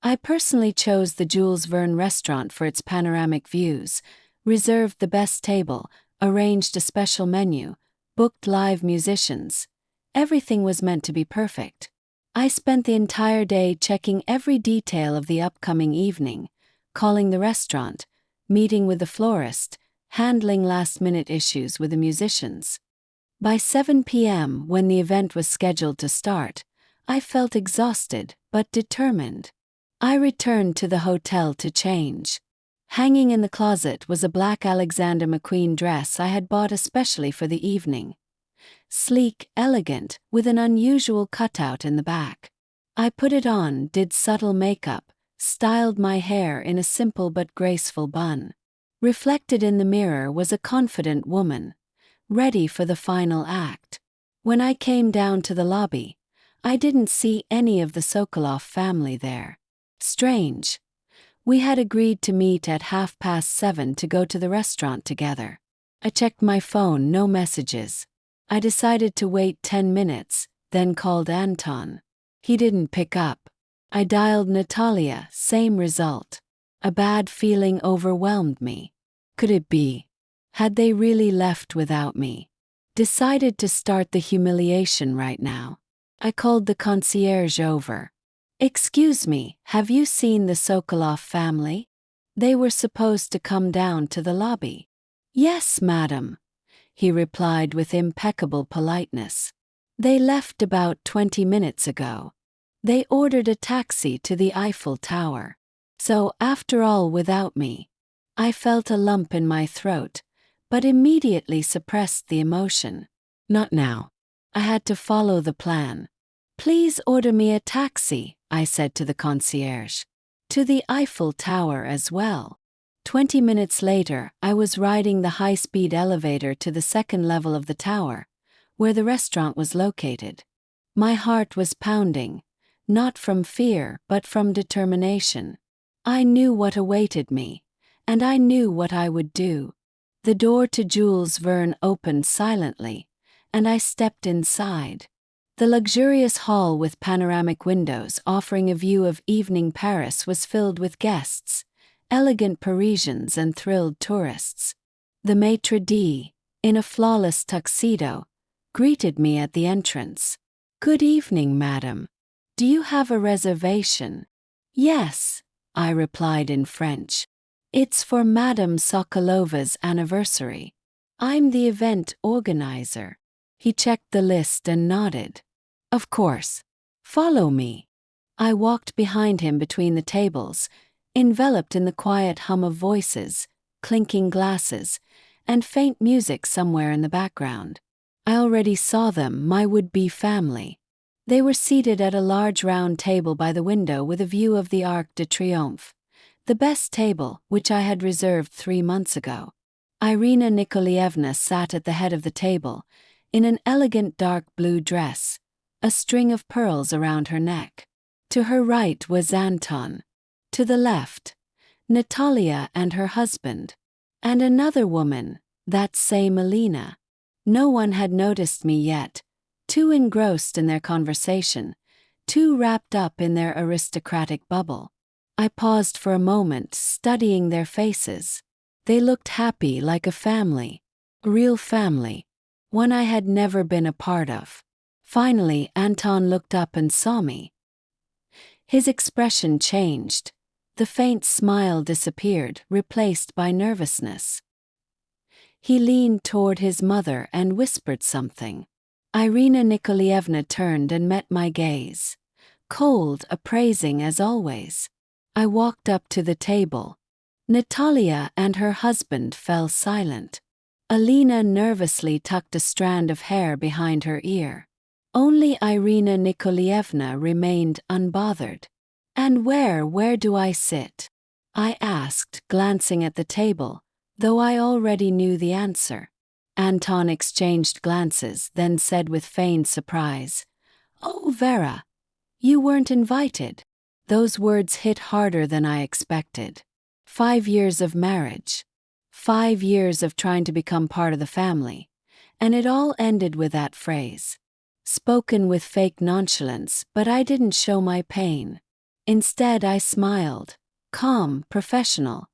I personally chose the Jules Verne restaurant for its panoramic views, reserved the best table, arranged a special menu, booked live musicians. Everything was meant to be perfect. I spent the entire day checking every detail of the upcoming evening, calling the restaurant, meeting with the florist, handling last-minute issues with the musicians. By 7 p.m., when the event was scheduled to start, I felt exhausted but determined. I returned to the hotel to change. Hanging in the closet was a black Alexander McQueen dress I had bought especially for the evening. Sleek, elegant, with an unusual cutout in the back. I put it on, did subtle makeup, styled my hair in a simple but graceful bun. Reflected in the mirror was a confident woman, ready for the final act. When I came down to the lobby, I didn't see any of the Sokolov family there. Strange. We had agreed to meet at 7:30 to go to the restaurant together. I checked my phone, no messages. I decided to wait 10 minutes, then called Anton. He didn't pick up. I dialed Natalia, same result. A bad feeling overwhelmed me. Could it be? Had they really left without me? Decided to start the humiliation right now. I called the concierge over. "Excuse me, have you seen the Sokolov family? They were supposed to come down to the lobby." "Yes, madam," he replied with impeccable politeness. "They left about 20 minutes ago. They ordered a taxi to the Eiffel Tower. So, after all, without me." I felt a lump in my throat, but immediately suppressed the emotion. Not now. I had to follow the plan. "Please order me a taxi," I said to the concierge. "To the Eiffel Tower as well." 20 minutes later, I was riding the high-speed elevator to the second level of the tower, where the restaurant was located. My heart was pounding, not from fear but from determination. I knew what awaited me, and I knew what I would do. The door to Jules Verne opened silently, and I stepped inside. The luxurious hall with panoramic windows offering a view of evening Paris was filled with guests, elegant Parisians and thrilled tourists. The maitre d', in a flawless tuxedo, greeted me at the entrance. "Good evening, madam. Do you have a reservation?" "Yes," I replied in French. "It's for Madame Sokolova's anniversary. I'm the event organizer." He checked the list and nodded. "Of course. Follow me." I walked behind him between the tables, enveloped in the quiet hum of voices, clinking glasses, and faint music somewhere in the background. I already saw them, my would-be family. They were seated at a large round table by the window with a view of the Arc de Triomphe, the best table which I had reserved 3 months ago. Irina Nikolaevna sat at the head of the table, in an elegant dark blue dress, a string of pearls around her neck. To her right was Anton. To the left, Natalia and her husband. And another woman, that same Alina. No one had noticed me yet, too engrossed in their conversation, too wrapped up in their aristocratic bubble. I paused for a moment, studying their faces. They looked happy, like a family. A real family. One I had never been a part of. Finally, Anton looked up and saw me. His expression changed. The faint smile disappeared, replaced by nervousness. He leaned toward his mother and whispered something. Irina Nikolaevna turned and met my gaze. Cold, appraising as always. I walked up to the table. Natalia and her husband fell silent. Alina nervously tucked a strand of hair behind her ear. Only Irina Nikolaevna remained unbothered. "And where do I sit?" I asked, glancing at the table, though I already knew the answer. Anton exchanged glances, then said with feigned surprise, "Oh, Vera, you weren't invited." Those words hit harder than I expected. 5 years of marriage. 5 years of trying to become part of the family. And it all ended with that phrase. Spoken with fake nonchalance, but I didn't show my pain. Instead, I smiled, calm, professional,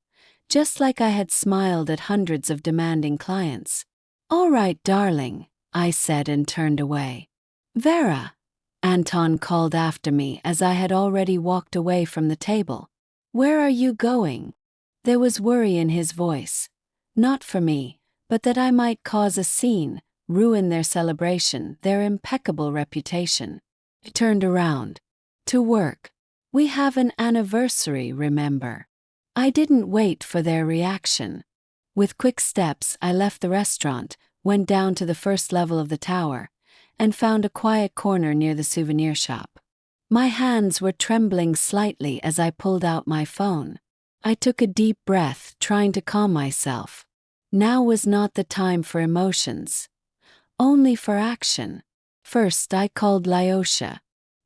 just like I had smiled at hundreds of demanding clients. "All right, darling," I said and turned away. "Vera," Anton called after me as I had already walked away from the table. "Where are you going?" There was worry in his voice. Not for me, but that I might cause a scene, ruin their celebration, their impeccable reputation. I turned around. "To work. We have an anniversary, remember." I didn't wait for their reaction. With quick steps, I left the restaurant, went down to the first level of the tower, and found a quiet corner near the souvenir shop. My hands were trembling slightly as I pulled out my phone. I took a deep breath, trying to calm myself. Now was not the time for emotions. Only for action. First, I called Lyosha.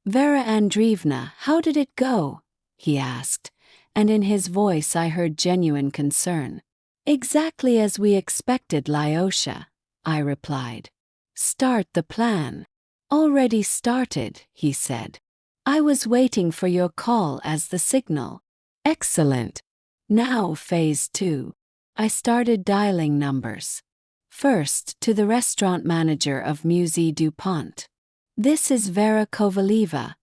"Vera Andreevna, how did it go?" he asked, and in his voice I heard genuine concern. "Exactly as we expected, Lyosha," I replied. "Start the plan." "Already started," he said. "I was waiting for your call as the signal." "Excellent. Now phase 2. I started dialing numbers. First, to the restaurant manager of Musée du Pont. "This is Vera Kovaleva,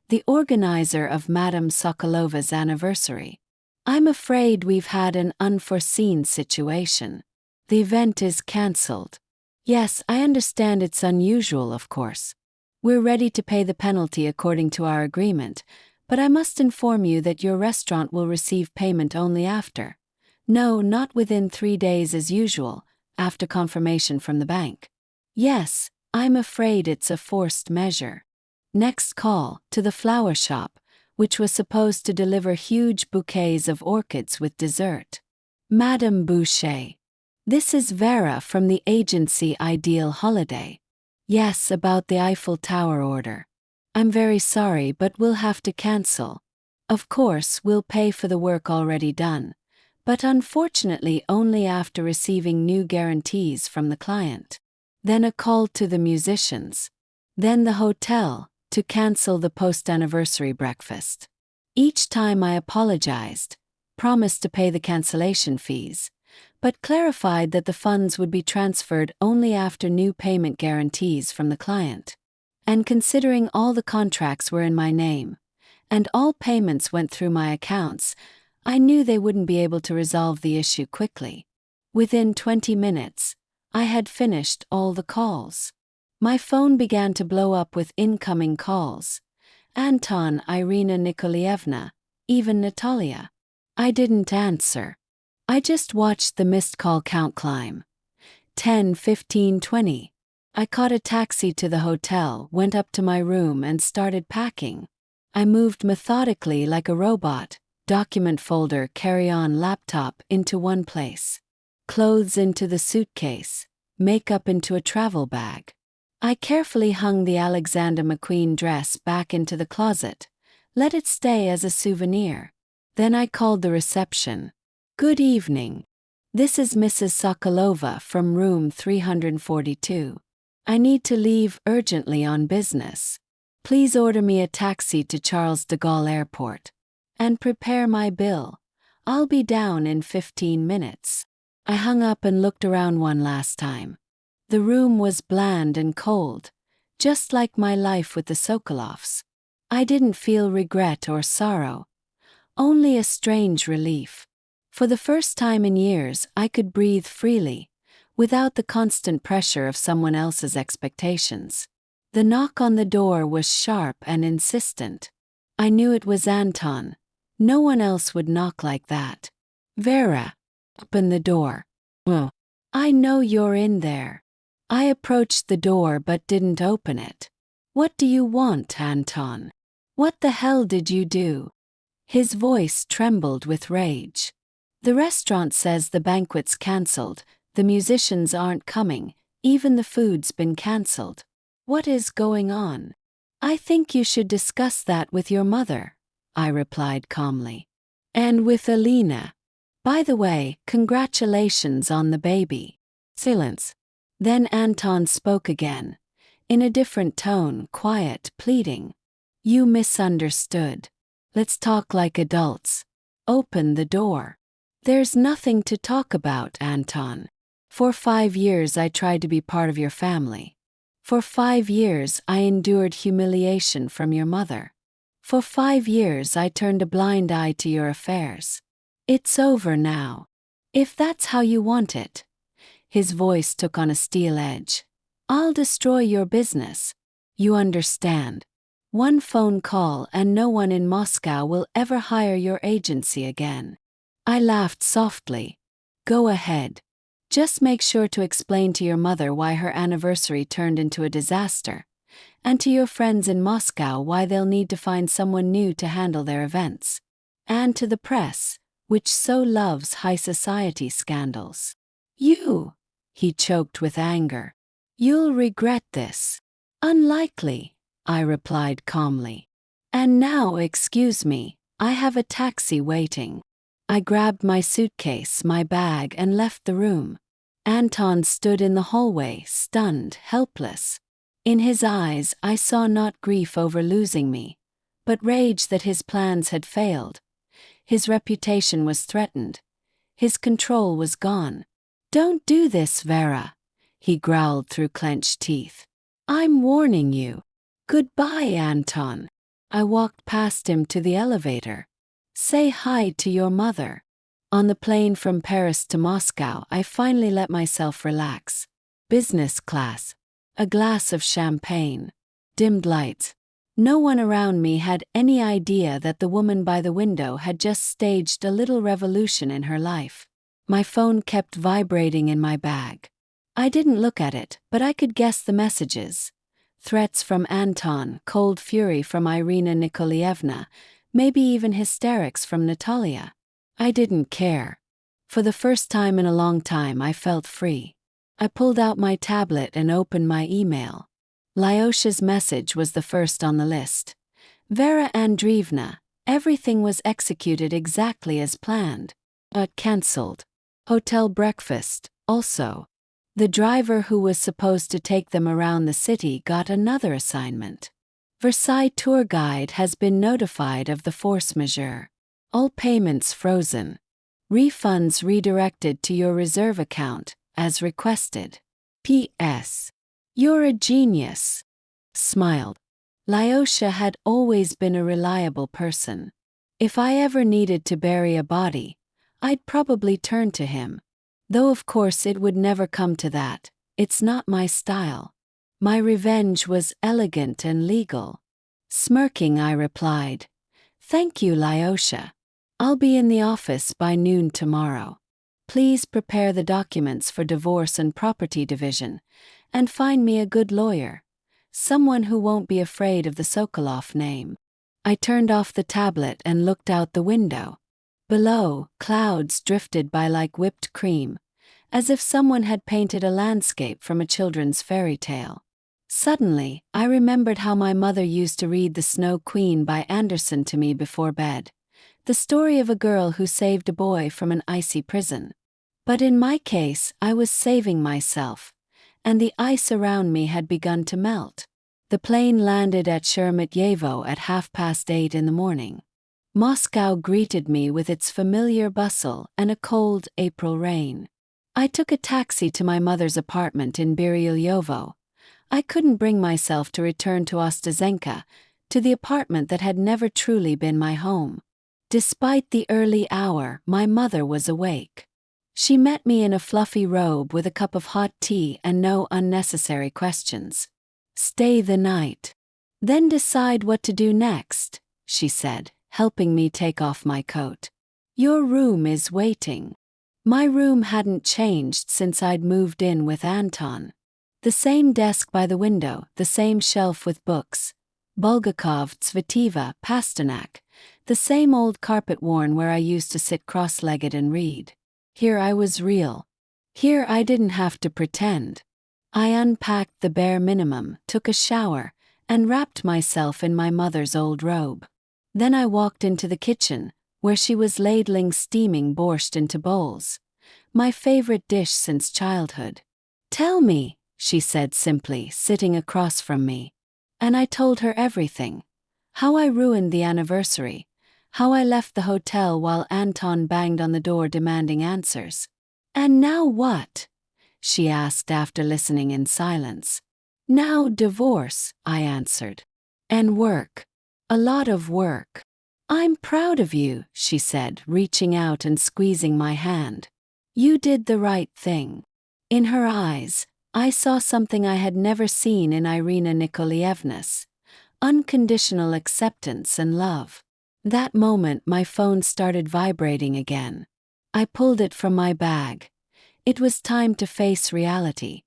the organizer of Madame Sokolova's anniversary. I'm afraid we've had an unforeseen situation. The event is cancelled." "Yes, I understand it's unusual, of course. We're ready to pay the penalty according to our agreement, but I must inform you that your restaurant will receive payment only after. No, not within 3 days as usual, after confirmation from the bank." "Yes, I'm afraid it's a forced measure." Next call, to the flower shop, which was supposed to deliver huge bouquets of orchids with dessert. "Madame Boucher. This is Vera from the agency Ideal Holiday. Yes, about the Eiffel Tower order. I'm very sorry, but we'll have to cancel. Of course, we'll pay for the work already done, but unfortunately only after receiving new guarantees from the client." Then a call to the musicians. Then the hotel, to cancel the post-anniversary breakfast. Each time I apologized, promised to pay the cancellation fees, but clarified that the funds would be transferred only after new payment guarantees from the client. And considering all the contracts were in my name, and all payments went through my accounts, I knew they wouldn't be able to resolve the issue quickly. Within 20 minutes, I had finished all the calls. My phone began to blow up with incoming calls. Anton, Irina Nikolaevna, even Natalia. I didn't answer. I just watched the missed call count climb. 10, 15, 20. I caught a taxi to the hotel, went up to my room and started packing. I moved methodically like a robot, document folder, carry-on laptop into one place. Clothes into the suitcase, makeup into a travel bag. I carefully hung the Alexander McQueen dress back into the closet, let it stay as a souvenir. Then I called the reception. "Good evening. This is Mrs. Sokolova from room 342. I need to leave urgently on business. Please order me a taxi to Charles de Gaulle Airport. And prepare my bill. I'll be down in 15 minutes. I hung up and looked around one last time. The room was bland and cold, just like my life with the Sokolovs. I didn't feel regret or sorrow, only a strange relief. For the first time in years, I could breathe freely, without the constant pressure of someone else's expectations. The knock on the door was sharp and insistent. I knew it was Anton. No one else would knock like that. Vera, open the door. Oh, I know you're in there. I approached the door but didn't open it. What do you want, Anton? What the hell did you do? His voice trembled with rage. The restaurant says the banquet's cancelled, the musicians aren't coming, even the food's been cancelled. What is going on? I think you should discuss that with your mother, I replied calmly. And with Alina. By the way, congratulations on the baby. Silence. Then Anton spoke again, in a different tone, quiet, pleading. You misunderstood. Let's talk like adults. Open the door. There's nothing to talk about, Anton. For 5 years I tried to be part of your family. For 5 years I endured humiliation from your mother. For 5 years I turned a blind eye to your affairs. It's over now. If that's how you want it. His voice took on a steel edge. I'll destroy your business. You understand. One phone call and no one in Moscow will ever hire your agency again. I laughed softly. Go ahead. Just make sure to explain to your mother why her anniversary turned into a disaster, and to your friends in Moscow why they'll need to find someone new to handle their events, and to the press, which so loves high society scandals. You, he choked with anger. You'll regret this. Unlikely, I replied calmly. And now, excuse me, I have a taxi waiting. I grabbed my suitcase, my bag, and left the room. Anton stood in the hallway, stunned, helpless. In his eyes, I saw not grief over losing me, but rage that his plans had failed. His reputation was threatened. His control was gone. Don't do this, Vera, he growled through clenched teeth. I'm warning you. Goodbye, Anton. I walked past him to the elevator. Say hi to your mother. On the plane from Paris to Moscow, I finally let myself relax. Business class. A glass of champagne. Dimmed lights. No one around me had any idea that the woman by the window had just staged a little revolution in her life. My phone kept vibrating in my bag. I didn't look at it, but I could guess the messages. Threats from Anton, cold fury from Irina Nikolaevna, maybe even hysterics from Natalia. I didn't care. For the first time in a long time, I felt free. I pulled out my tablet and opened my email. Lyosha's message was the first on the list. Vera Andreevna, everything was executed exactly as planned. Cancelled. Hotel breakfast, also. The driver who was supposed to take them around the city got another assignment. Versailles tour guide has been notified of the force majeure. All payments frozen. Refunds redirected to your reserve account, as requested. P.S. You're a genius. Smiled. Lyosha had always been a reliable person. If I ever needed to bury a body, I'd probably turn to him. Though of course it would never come to that. It's not my style. My revenge was elegant and legal. Smirking, I replied, Thank you, Lyosha. I'll be in the office by noon tomorrow. Please prepare the documents for divorce and property division, and find me a good lawyer, someone who won't be afraid of the Sokolov name. I turned off the tablet and looked out the window. Below, clouds drifted by like whipped cream, as if someone had painted a landscape from a children's fairy tale. Suddenly, I remembered how my mother used to read The Snow Queen by Anderson to me before bed. The story of a girl who saved a boy from an icy prison. But in my case, I was saving myself, and the ice around me had begun to melt. The plane landed at Sheremetyevo at 8:30 in the morning. Moscow greeted me with its familiar bustle and a cold April rain. I took a taxi to my mother's apartment in Biryoyevo. I couldn't bring myself to return to Ostazenka, to the apartment that had never truly been my home. Despite the early hour, my mother was awake. She met me in a fluffy robe with a cup of hot tea and no unnecessary questions. Stay the night. Then decide what to do next, she said, helping me take off my coat. Your room is waiting. My room hadn't changed since I'd moved in with Anton. The same desk by the window, the same shelf with books. Bulgakov, Tsvetiva, Pasternak. The same old carpet worn where I used to sit cross-legged and read. Here I was real. Here I didn't have to pretend. I unpacked the bare minimum, took a shower, and wrapped myself in my mother's old robe. Then I walked into the kitchen, where she was ladling steaming borscht into bowls. My favorite dish since childhood. Tell me, she said simply, sitting across from me. And I told her everything. How I ruined the anniversary. How I left the hotel while Anton banged on the door demanding answers. And now what? She asked after listening in silence. Now divorce, I answered. And work. A lot of work. I'm proud of you, she said, reaching out and squeezing my hand. You did the right thing. In her eyes, I saw something I had never seen in Irina Nikolaevna's. Unconditional acceptance and love. That moment my phone started vibrating again. I pulled it from my bag. It was time to face reality.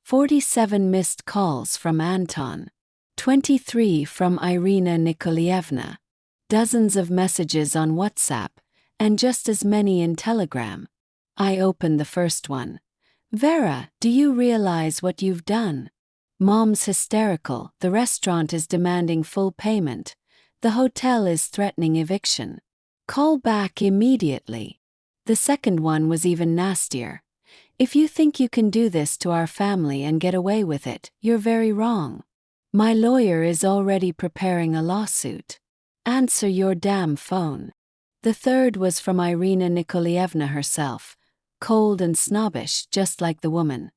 47 missed calls from Anton. 23 from Irina Nikolaevna. Dozens of messages on WhatsApp, and just as many in Telegram. I opened the first one. Vera, do you realize what you've done? Mom's hysterical, the restaurant is demanding full payment. The hotel is threatening eviction. Call back immediately. The second one was even nastier. If you think you can do this to our family and get away with it, you're very wrong. My lawyer is already preparing a lawsuit. Answer your damn phone. The third was from Irina Nikolaevna herself, cold and snobbish, just like the woman.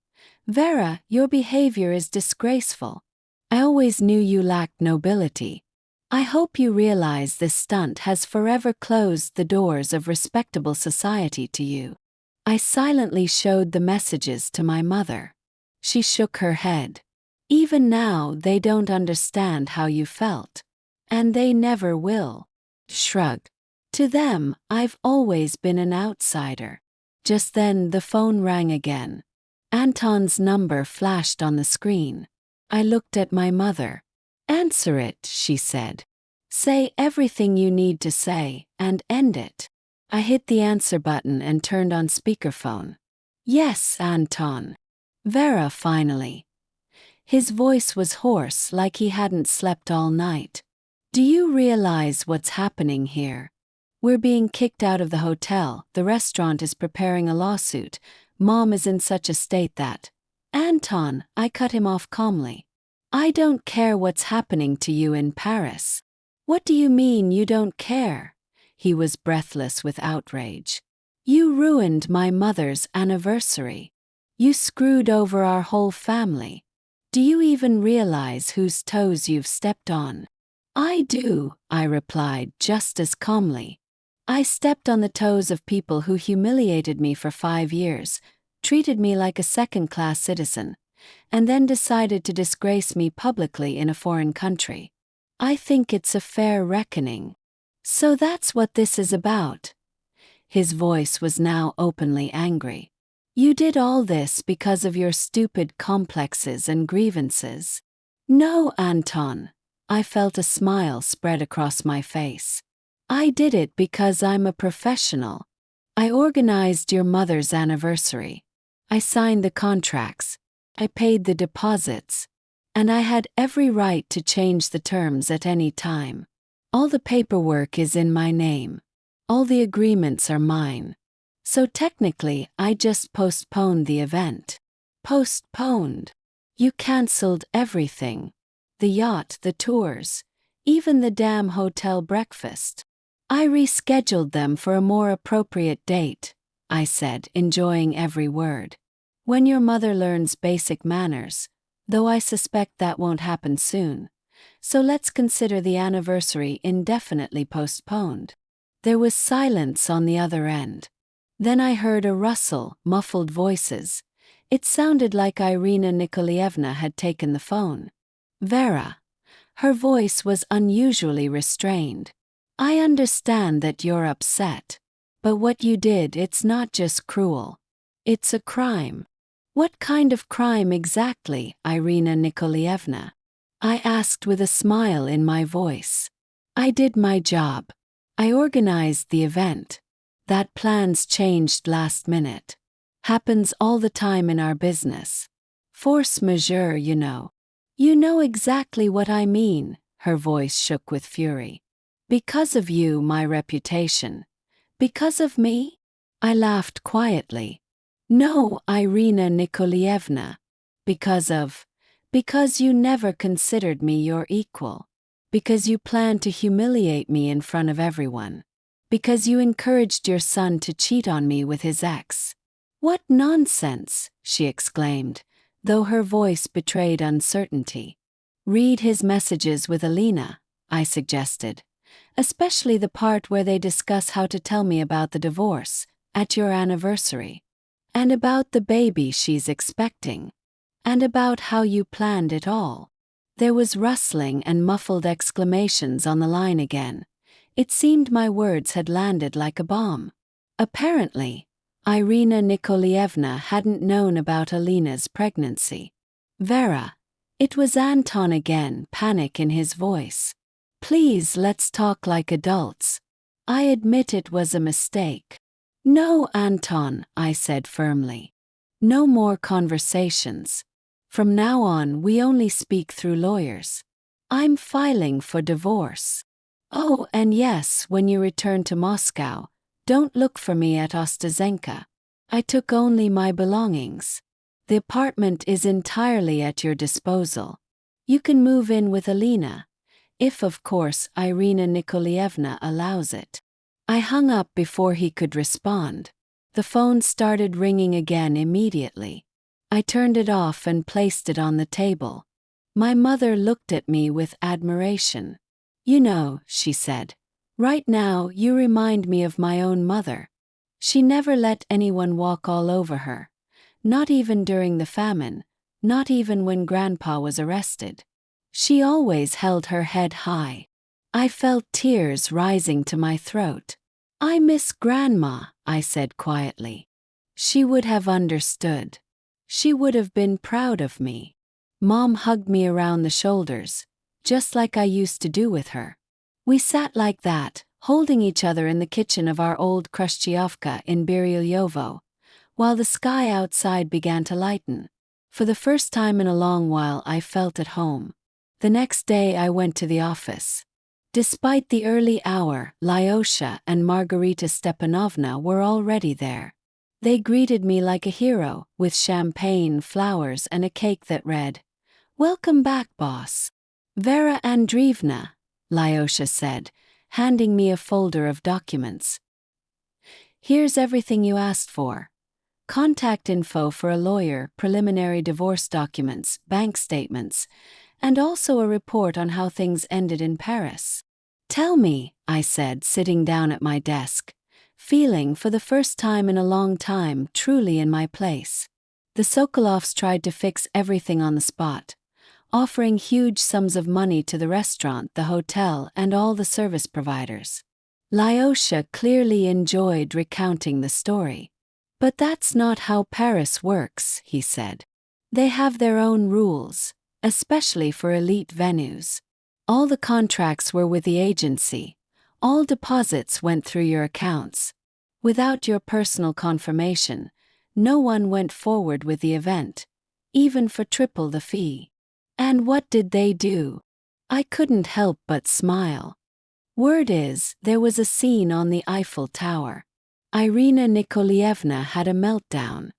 Vera, your behavior is disgraceful. I always knew you lacked nobility. I hope you realize this stunt has forever closed the doors of respectable society to you. I silently showed the messages to my mother. She shook her head. Even now they don't understand how you felt. And they never will. Shrug. To them, I've always been an outsider. Just then the phone rang again. Anton's number flashed on the screen. I looked at my mother. Answer it, she said. Say everything you need to say, and end it. I hit the answer button and turned on speakerphone. Yes, Anton. Vera finally. His voice was hoarse, like he hadn't slept all night. Do you realize what's happening here? We're being kicked out of the hotel, the restaurant is preparing a lawsuit, Mom is in such a state that… Anton, I cut him off calmly. I don't care what's happening to you in Paris. What do you mean you don't care? He was breathless with outrage. You ruined my mother's anniversary. You screwed over our whole family. Do you even realize whose toes you've stepped on? I do, I replied just as calmly. I stepped on the toes of people who humiliated me for 5 years, treated me like a second-class citizen, and then decided to disgrace me publicly in a foreign country. I think it's a fair reckoning. So that's what this is about. His voice was now openly angry. You did all this because of your stupid complexes and grievances. No, Anton. I felt a smile spread across my face. I did it because I'm a professional. I organized your mother's anniversary. I signed the contracts. I paid the deposits. And I had every right to change the terms at any time. All the paperwork is in my name. All the agreements are mine. So technically, I just postponed the event. Postponed. You cancelled everything. The yacht, the tours, even the damn hotel breakfast. I rescheduled them for a more appropriate date, I said, enjoying every word. When your mother learns basic manners, though I suspect that won't happen soon. So let's consider the anniversary indefinitely postponed. There was silence on the other end. Then I heard a rustle, muffled voices. It sounded like Irina Nikolaevna had taken the phone. Vera. Her voice was unusually restrained. I understand that you're upset. But what you did, it's not just cruel. It's a crime. What kind of crime exactly, Irina Nikolaevna? I asked with a smile in my voice. I did my job. I organized the event. That plans changed last minute. Happens all the time in our business. Force majeure, you know. You know exactly what I mean, her voice shook with fury. Because of you, my reputation. Because of me? I laughed quietly. No, Irina Nikolaevna. Because you never considered me your equal. Because you planned to humiliate me in front of everyone. Because you encouraged your son to cheat on me with his ex. What nonsense, she exclaimed, though her voice betrayed uncertainty. Read his messages with Alina, I suggested. Especially the part where they discuss how to tell me about the divorce, at your anniversary. And about the baby she's expecting. And about how you planned it all. There was rustling and muffled exclamations on the line again. It seemed my words had landed like a bomb. Apparently, Irina Nikolaevna hadn't known about Alina's pregnancy. Vera. It was Anton again, panic in his voice. Please, let's talk like adults. I admit it was a mistake. No, Anton, I said firmly. No more conversations. From now on, we only speak through lawyers. I'm filing for divorce. Oh, and yes, when you return to Moscow, don't look for me at Ostazenka. I took only my belongings. The apartment is entirely at your disposal. You can move in with Alina. If, of course, Irina Nikolaevna allows it. I hung up before he could respond. The phone started ringing again immediately. I turned it off and placed it on the table. My mother looked at me with admiration. You know, she said, right now you remind me of my own mother. She never let anyone walk all over her. Not even during the famine, not even when Grandpa was arrested. She always held her head high. I felt tears rising to my throat. I miss Grandma, I said quietly. She would have understood. She would have been proud of me. Mom hugged me around the shoulders, just like I used to do with her. We sat like that, holding each other in the kitchen of our old Khrushchevka in Biryovo, while the sky outside began to lighten. For the first time in a long while I felt at home. The next day I went to the office. Despite the early hour, Lyosha and Margarita Stepanovna were already there. They greeted me like a hero, with champagne, flowers, and a cake that read, "Welcome back, boss." "Vera Andreevna," Lyosha said, handing me a folder of documents. "Here's everything you asked for. Contact info for a lawyer, preliminary divorce documents, bank statements, and also a report on how things ended in Paris." "Tell me," I said, sitting down at my desk, feeling for the first time in a long time truly in my place. The Sokolovs tried to fix everything on the spot, offering huge sums of money to the restaurant, the hotel, and all the service providers. Lyosha clearly enjoyed recounting the story. "But that's not how Paris works," he said. "They have their own rules, especially for elite venues. All the contracts were with the agency. All deposits went through your accounts. Without your personal confirmation, no one went forward with the event, even for triple the fee." And what did they do? I couldn't help but smile. Word is, there was a scene on the Eiffel Tower. Irina Nikolaevna had a meltdown.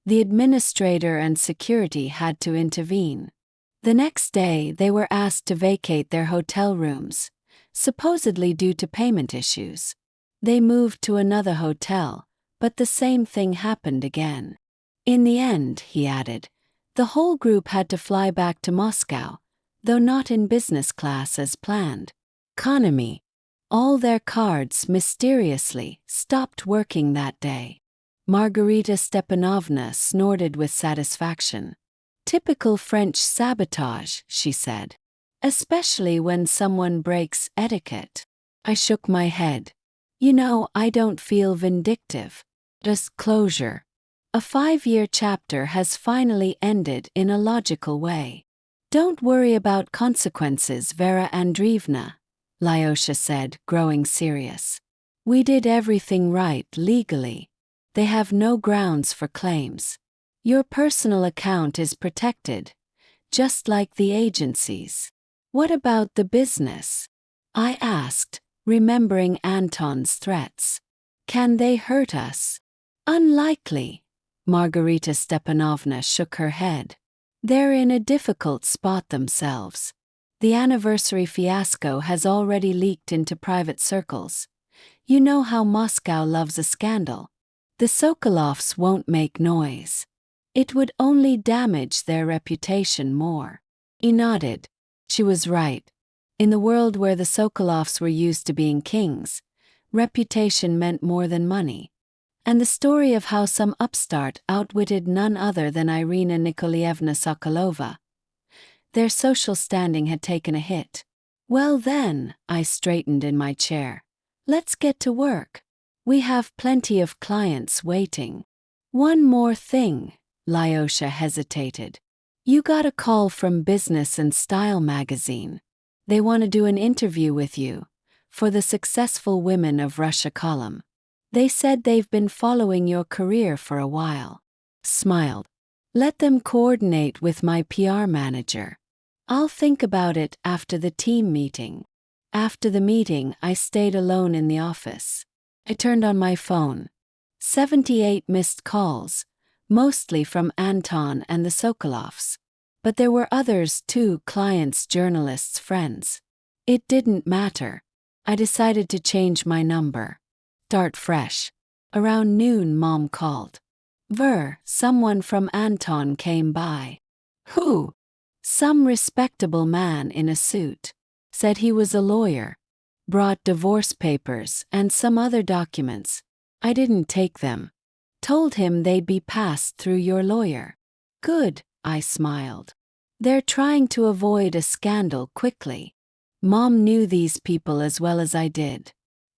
The administrator and security had to intervene. The next day, they were asked to vacate their hotel rooms, supposedly due to payment issues. They moved to another hotel, but the same thing happened again. In the end, he added, the whole group had to fly back to Moscow, though not in business class as planned. Economy. All their cards mysteriously stopped working that day. Margarita Stepanovna snorted with satisfaction. Typical French sabotage, she said. Especially when someone breaks etiquette. I shook my head. You know, I don't feel vindictive. Just closure. A 5-year chapter has finally ended in a logical way. Don't worry about consequences, Vera Andreevna, Lyosha said, growing serious. We did everything right legally. They have no grounds for claims. Your personal account is protected, just like the agency's. What about the business? I asked, remembering Anton's threats. Can they hurt us? Unlikely. Margarita Stepanovna shook her head. They're in a difficult spot themselves. The anniversary fiasco has already leaked into private circles. You know how Moscow loves a scandal. The Sokolovs won't make noise. It would only damage their reputation more. He nodded. She was right. In the world where the Sokolovs were used to being kings, reputation meant more than money. And the story of how some upstart outwitted none other than Irina Nikolaevna Sokolova. Their social standing had taken a hit. Well then, I straightened in my chair. Let's get to work. We have plenty of clients waiting. One more thing, Lyosha hesitated. You got a call from Business and Style magazine. They want to do an interview with you, for the Successful Women of Russia column. They said they've been following your career for a while. Smiled. Let them coordinate with my PR manager. I'll think about it after the team meeting. After the meeting, I stayed alone in the office. I turned on my phone. 78 missed calls, mostly from Anton and the Sokolovs. But there were others too, clients, journalists, friends. It didn't matter. I decided to change my number. Start fresh. Around noon, Mom called. Someone from Anton came by. Who? Some respectable man in a suit. Said he was a lawyer. Brought divorce papers and some other documents. I didn't take them. Told him they'd be passed through your lawyer. Good, I smiled. They're trying to avoid a scandal quickly. Mom knew these people as well as I did.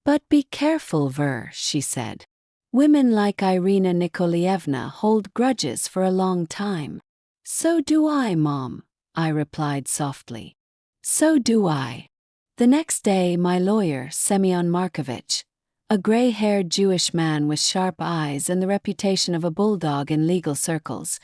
But be careful, she said. Women like Irina Nikolaevna hold grudges for a long time. So do I, Mom, I replied softly. So do I. The next day, my lawyer, Semyon Markovich, a gray-haired Jewish man with sharp eyes and the reputation of a bulldog in legal circles,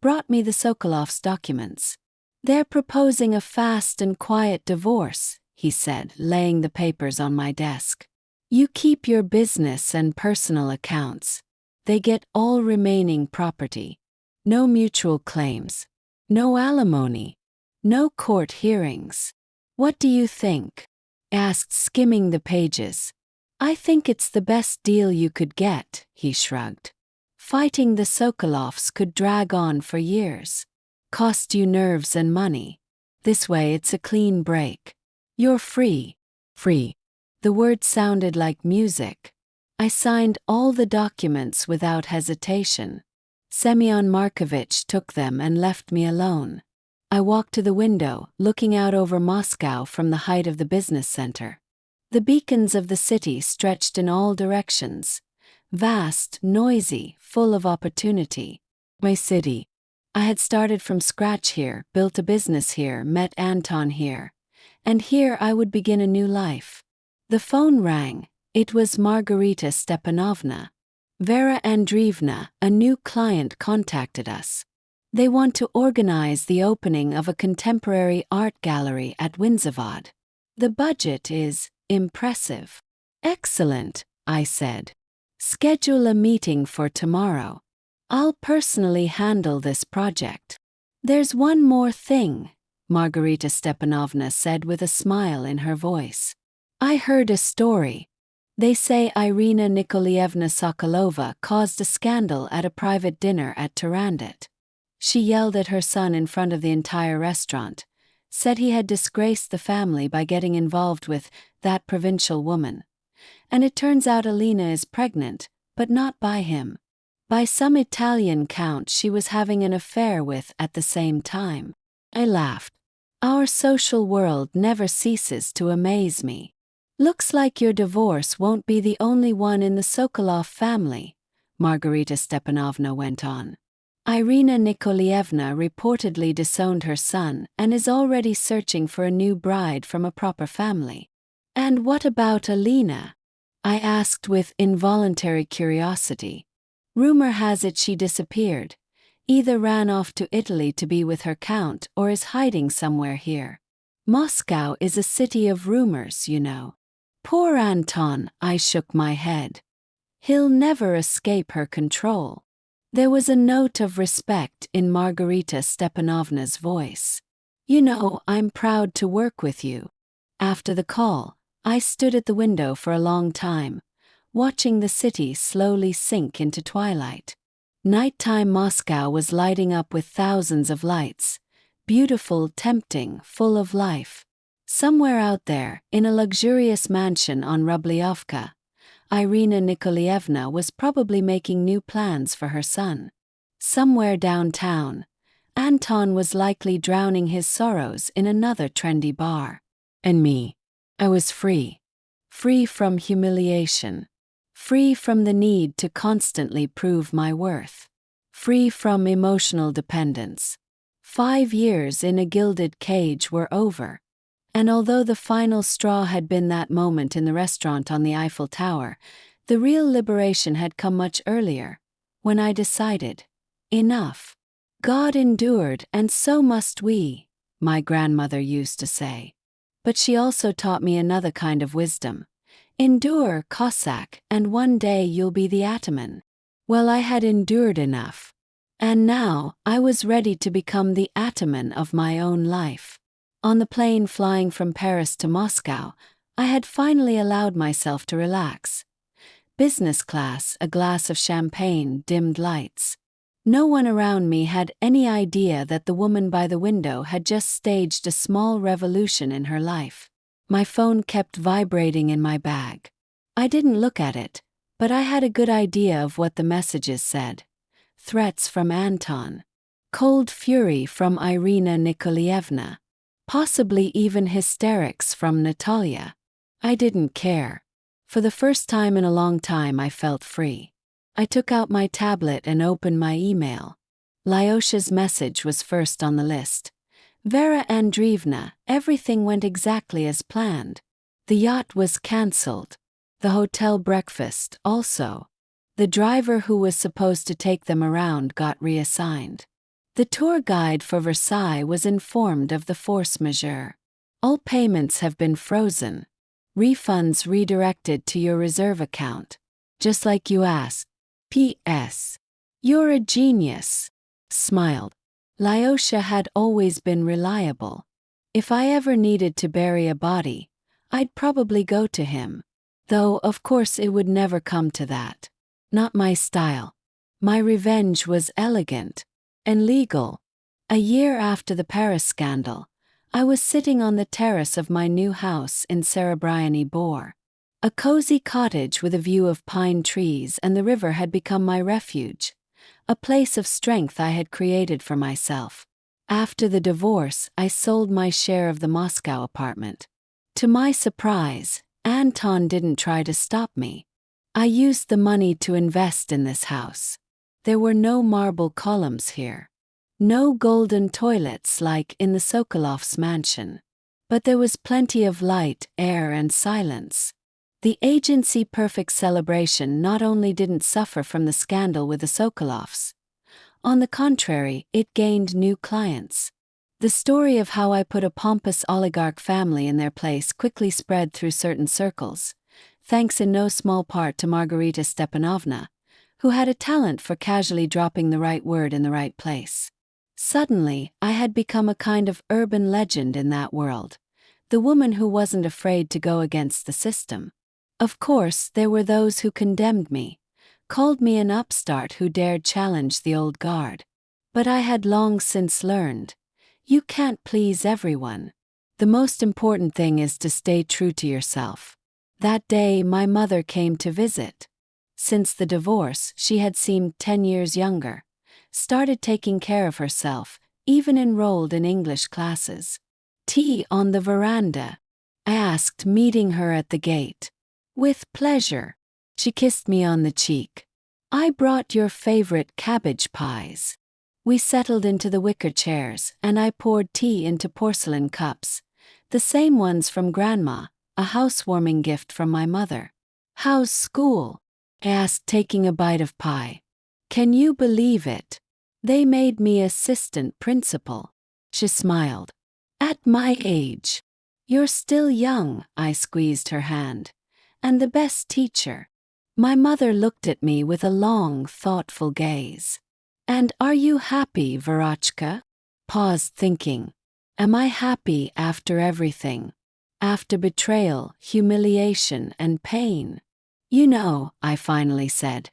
brought me the Sokolovs' documents. They're proposing a fast and quiet divorce, he said, laying the papers on my desk. You keep your business and personal accounts. They get all remaining property. No mutual claims. No alimony. No court hearings. What do you think? Asked, skimming the pages. I think it's the best deal you could get, he shrugged. Fighting the Sokolovs could drag on for years. Cost you nerves and money. This way it's a clean break. You're free. Free. The word sounded like music. I signed all the documents without hesitation. Semyon Markovich took them and left me alone. I walked to the window, looking out over Moscow from the height of the business center. The beacons of the city stretched in all directions. Vast, noisy, full of opportunity. My city. I had started from scratch here, built a business here, met Anton here. And here I would begin a new life. The phone rang. It was Margarita Stepanovna. Vera Andreevna, a new client, contacted us. They want to organize the opening of a contemporary art gallery at Winzavod. The budget is impressive. Excellent, I said. Schedule a meeting for tomorrow. I'll personally handle this project. There's one more thing, Margarita Stepanovna said with a smile in her voice. I heard a story. They say Irina Nikolaevna Sokolova caused a scandal at a private dinner at Turandot. She yelled at her son in front of the entire restaurant, said he had disgraced the family by getting involved with that provincial woman. And it turns out Alina is pregnant, but not by him. By some Italian count she was having an affair with at the same time. I laughed. Our social world never ceases to amaze me. Looks like your divorce won't be the only one in the Sokolov family, Margarita Stepanovna went on. Irina Nikolaevna reportedly disowned her son and is already searching for a new bride from a proper family. And what about Alina? I asked with involuntary curiosity. Rumor has it she disappeared, either ran off to Italy to be with her count or is hiding somewhere here. Moscow is a city of rumors, you know. Poor Anton, I shook my head. He'll never escape her control. There was a note of respect in Margarita Stepanovna's voice. You know, I'm proud to work with you. After the call, I stood at the window for a long time, watching the city slowly sink into twilight. Nighttime Moscow was lighting up with thousands of lights, beautiful, tempting, full of life. Somewhere out there, in a luxurious mansion on Rublyovka, Irina Nikolaevna was probably making new plans for her son. Somewhere downtown, Anton was likely drowning his sorrows in another trendy bar. And me, I was free. Free from humiliation. Free from the need to constantly prove my worth. Free from emotional dependence. 5 years in a gilded cage were over. And although the final straw had been that moment in the restaurant on the Eiffel Tower, the real liberation had come much earlier, when I decided, enough. God endured and so must we, my grandmother used to say. But she also taught me another kind of wisdom. Endure, Cossack, and one day you'll be the ataman. Well, I had endured enough. And now, I was ready to become the ataman of my own life. On the plane flying from Paris to Moscow, I had finally allowed myself to relax. Business class, a glass of champagne, dimmed lights. No one around me had any idea that the woman by the window had just staged a small revolution in her life. My phone kept vibrating in my bag. I didn't look at it, but I had a good idea of what the messages said. Threats from Anton. Cold fury from Irina Nikolaevna. Possibly even hysterics from Natalia. I didn't care. For the first time in a long time I felt free. I took out my tablet and opened my email. Lyosha's message was first on the list. Vera Andreevna, everything went exactly as planned. The yacht was cancelled. The hotel breakfast, also. The driver who was supposed to take them around got reassigned. The tour guide for Versailles was informed of the force majeure. All payments have been frozen. Refunds redirected to your reserve account. Just like you asked. P.S. You're a genius. Smiled. Lyosha had always been reliable. If I ever needed to bury a body, I'd probably go to him. Though, of course, it would never come to that. Not my style. My revenge was elegant. And legal. A year after the Paris scandal, I was sitting on the terrace of my new house in Serebryany Bor. A cozy cottage with a view of pine trees and the river had become my refuge, a place of strength I had created for myself. After the divorce, I sold my share of the Moscow apartment. To my surprise, Anton didn't try to stop me. I used the money to invest in this house. There were no marble columns here. No golden toilets like in the Sokolovs' mansion. But there was plenty of light, air, and silence. The agency Perfect Celebration not only didn't suffer from the scandal with the Sokolovs. On the contrary, it gained new clients. The story of how I put a pompous oligarch family in their place quickly spread through certain circles, thanks in no small part to Margarita Stepanovna, who had a talent for casually dropping the right word in the right place. Suddenly, I had become a kind of urban legend in that world, the woman who wasn't afraid to go against the system. Of course, there were those who condemned me, called me an upstart who dared challenge the old guard. But I had long since learned, you can't please everyone. The most important thing is to stay true to yourself. That day, my mother came to visit. Since the divorce, she had seemed 10 years younger, started taking care of herself, even enrolled in English classes. "Tea on the veranda?" I asked, meeting her at the gate. "With pleasure." She kissed me on the cheek. "I brought your favorite cabbage pies." We settled into the wicker chairs, and I poured tea into porcelain cups, the same ones from Grandma, a housewarming gift from my mother. "How's school?" I asked, taking a bite of pie. "Can you believe it? They made me assistant principal." She smiled. "At my age." "You're still young," I squeezed her hand. "And the best teacher." My mother looked at me with a long, thoughtful gaze. "And are you happy, Verochka?" Paused, thinking. Am I happy after everything? After betrayal, humiliation, and pain? "You know," I finally said,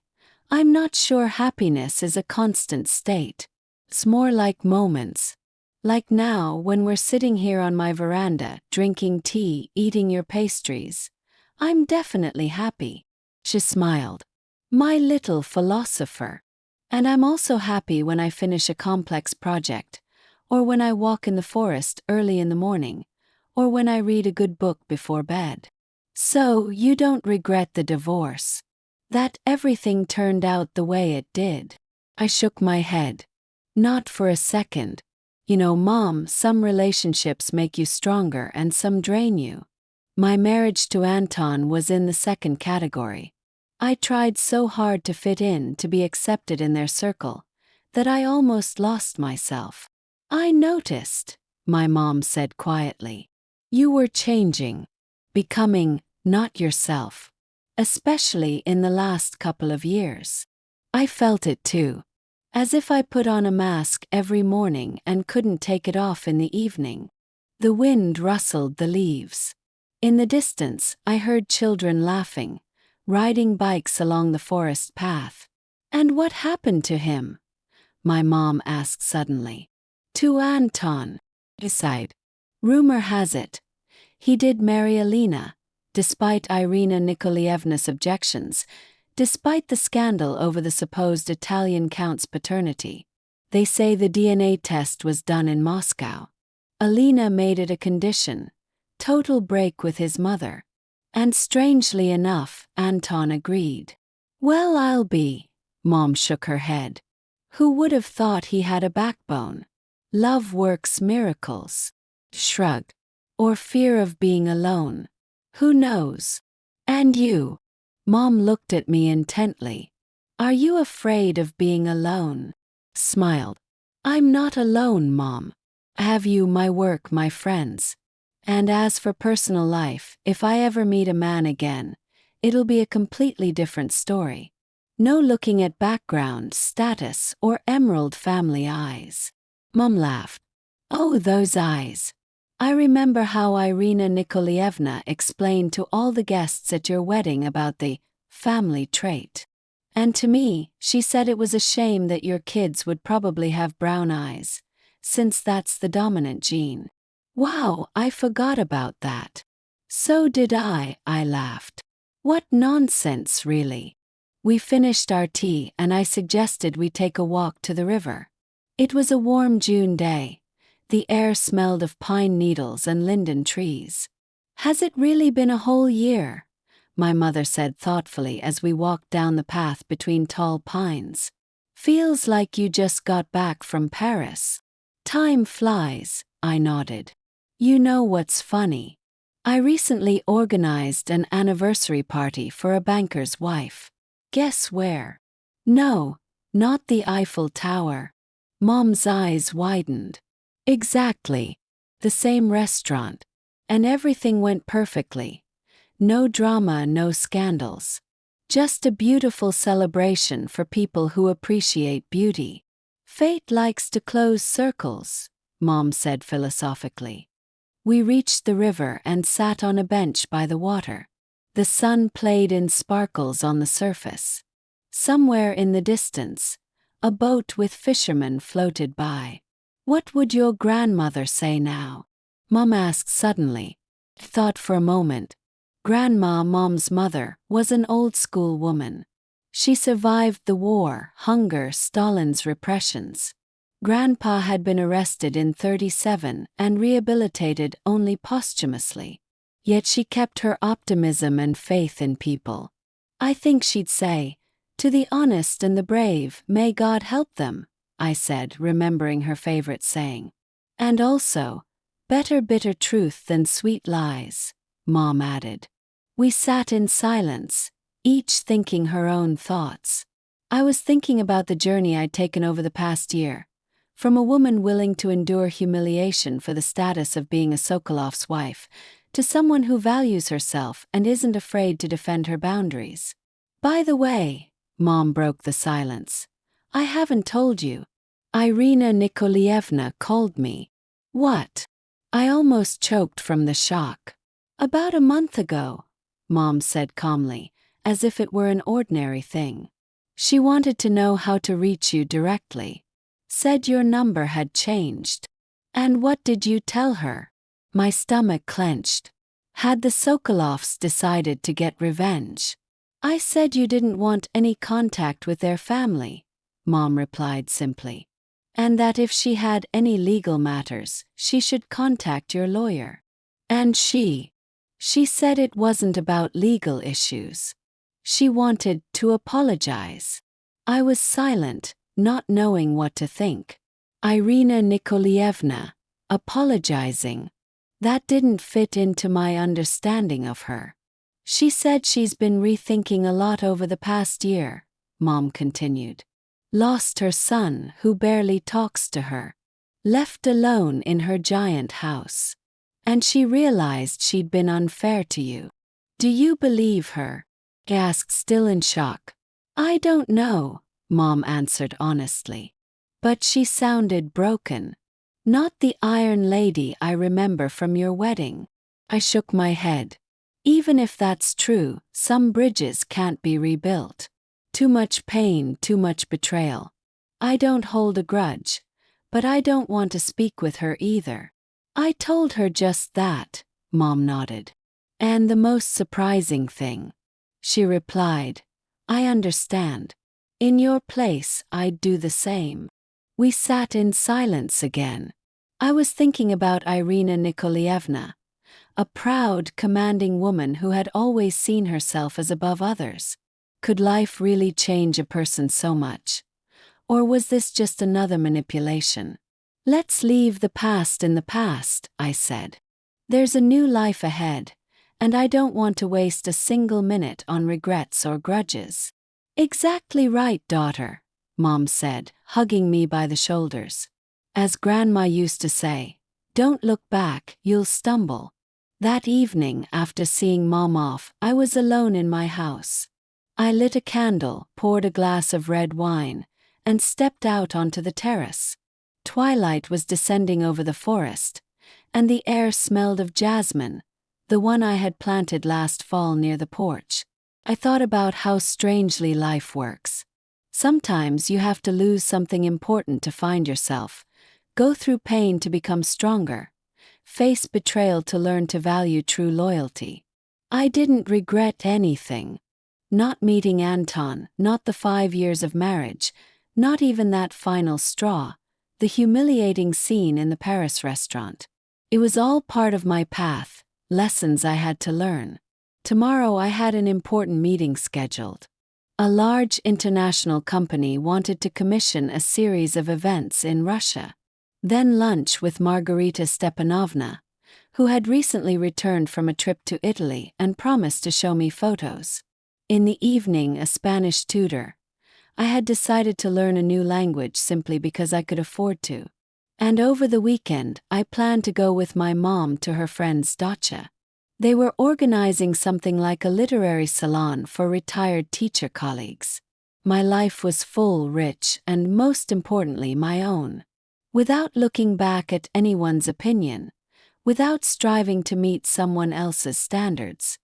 "I'm not sure happiness is a constant state. It's more like moments. Like now, when we're sitting here on my veranda, drinking tea, eating your pastries. I'm definitely happy." She smiled. "My little philosopher. And I'm also happy when I finish a complex project, or when I walk in the forest early in the morning, or when I read a good book before bed." "So, you don't regret the divorce? That everything turned out the way it did?" I shook my head. "Not for a second. You know, Mom, some relationships make you stronger and some drain you. My marriage to Anton was in the second category. I tried so hard to fit in, to be accepted in their circle, that I almost lost myself." "I noticed," my mom said quietly. "You were changing, becoming not yourself, especially in the last couple of years." I felt it too. As if I put on a mask every morning and couldn't take it off in the evening. The wind rustled the leaves. In the distance, I heard children laughing, riding bikes along the forest path. "And what happened to him?" my mom asked suddenly. "To Anton," I sighed. "Rumor has it he did marry Alina, despite Irina Nikolaevna's objections, despite the scandal over the supposed Italian count's paternity. They say the DNA test was done in Moscow. Alina made it a condition, total break with his mother. And strangely enough, Anton agreed." "Well, I'll be." Mom shook her head. "Who would have thought he had a backbone? Love works miracles." Shrugged. "Or fear of being alone. Who knows? And you?" Mom looked at me intently. "Are you afraid of being alone?" Smiled. "I'm not alone, Mom. I have you, my work, my friends. And as for personal life, if I ever meet a man again, it'll be a completely different story. No looking at background, status, or emerald family eyes." Mom laughed. "Oh, those eyes. I remember how Irina Nikolaevna explained to all the guests at your wedding about the family trait. And to me, she said it was a shame that your kids would probably have brown eyes, since that's the dominant gene." "Wow, I forgot about that." "So did I laughed. "What nonsense, really." We finished our tea and I suggested we take a walk to the river. It was a warm June day. The air smelled of pine needles and linden trees. "Has it really been a whole year?" my mother said thoughtfully as we walked down the path between tall pines. "Feels like you just got back from Paris." "Time flies," I nodded. "You know what's funny? I recently organized an anniversary party for a banker's wife. Guess where?" "No, not the Eiffel Tower." Mom's eyes widened. "Exactly. The same restaurant. And everything went perfectly. No drama, no scandals. Just a beautiful celebration for people who appreciate beauty." "Fate likes to close circles," Mom said philosophically. We reached the river and sat on a bench by the water. The sun played in sparkles on the surface. Somewhere in the distance, a boat with fishermen floated by. "What would your grandmother say now?" Mom asked suddenly. I thought for a moment. Grandma, Mom's mother, was an old-school woman. She survived the war, hunger, Stalin's repressions. Grandpa had been arrested in 37 and rehabilitated only posthumously. Yet she kept her optimism and faith in people. I think she'd say, "To the honest and the brave, may God help them," I said, remembering her favorite saying. "And also, better bitter truth than sweet lies," Mom added. We sat in silence, each thinking her own thoughts. I was thinking about the journey I'd taken over the past year. From a woman willing to endure humiliation for the status of being a Sokolov's wife, to someone who values herself and isn't afraid to defend her boundaries. "By the way," Mom broke the silence, "I haven't told you. Irina Nikolaevna called me." "What?" I almost choked from the shock. "About a month ago," Mom said calmly, as if it were an ordinary thing. "She wanted to know how to reach you directly. Said your number had changed." "And what did you tell her?" My stomach clenched. Had the Sokolovs decided to get revenge? "I said you didn't want any contact with their family," Mom replied simply. "And that if she had any legal matters, she should contact your lawyer." "And she said it wasn't about legal issues. She wanted to apologize." I was silent, not knowing what to think. Irina Nikolaevna, apologizing. That didn't fit into my understanding of her. "She said she's been rethinking a lot over the past year," Mom continued. "Lost her son, who barely talks to her. Left alone in her giant house. And she realized she'd been unfair to you." "Do you believe her?" I asked, still in shock. "I don't know," Mom answered honestly. "But she sounded broken. Not the Iron Lady I remember from your wedding." I shook my head. "Even if that's true, some bridges can't be rebuilt. Too much pain, too much betrayal. I don't hold a grudge, but I don't want to speak with her either." "I told her just that," Mom nodded. "And the most surprising thing," she replied, "I understand. In your place, I'd do the same." We sat in silence again. I was thinking about Irina Nikolaevna, a proud, commanding woman who had always seen herself as above others. Could life really change a person so much? Or was this just another manipulation? "Let's leave the past in the past," I said. "There's a new life ahead, and I don't want to waste a single minute on regrets or grudges." "Exactly right, daughter," Mom said, hugging me by the shoulders. "As Grandma used to say, don't look back, you'll stumble." That evening, after seeing Mom off, I was alone in my house. I lit a candle, poured a glass of red wine, and stepped out onto the terrace. Twilight was descending over the forest, and the air smelled of jasmine, the one I had planted last fall near the porch. I thought about how strangely life works. Sometimes you have to lose something important to find yourself, go through pain to become stronger, face betrayal to learn to value true loyalty. I didn't regret anything. Not meeting Anton, not the 5 years of marriage, not even that final straw, the humiliating scene in the Paris restaurant. It was all part of my path, lessons I had to learn. Tomorrow I had an important meeting scheduled. A large international company wanted to commission a series of events in Russia. Then lunch with Margarita Stepanovna, who had recently returned from a trip to Italy and promised to show me photos. In the evening, a Spanish tutor. I had decided to learn a new language simply because I could afford to. And over the weekend, I planned to go with my mom to her friend's dacha. They were organizing something like a literary salon for retired teacher colleagues. My life was full, rich, and most importantly, my own. Without looking back at anyone's opinion, without striving to meet someone else's standards,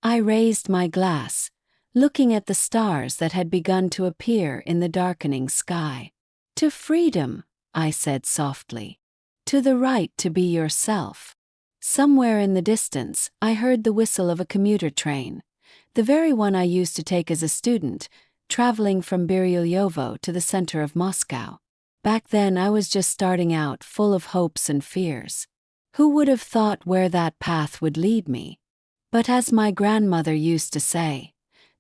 I raised my glass, looking at the stars that had begun to appear in the darkening sky. "To freedom," I said softly. "To the right to be yourself." Somewhere in the distance, I heard the whistle of a commuter train, the very one I used to take as a student, traveling from Biryoyovo to the center of Moscow. Back then I was just starting out, full of hopes and fears. Who would have thought where that path would lead me? But as my grandmother used to say,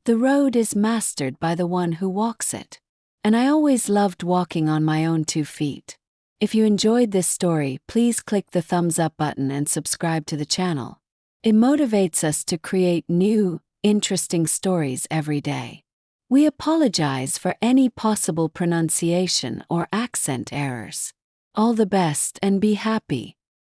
the road is mastered by the one who walks it. And I always loved walking on my own 2 feet. If you enjoyed this story, please click the thumbs up button and subscribe to the channel. It motivates us to create new, interesting stories every day. We apologize for any possible pronunciation or accent errors. All the best and be happy.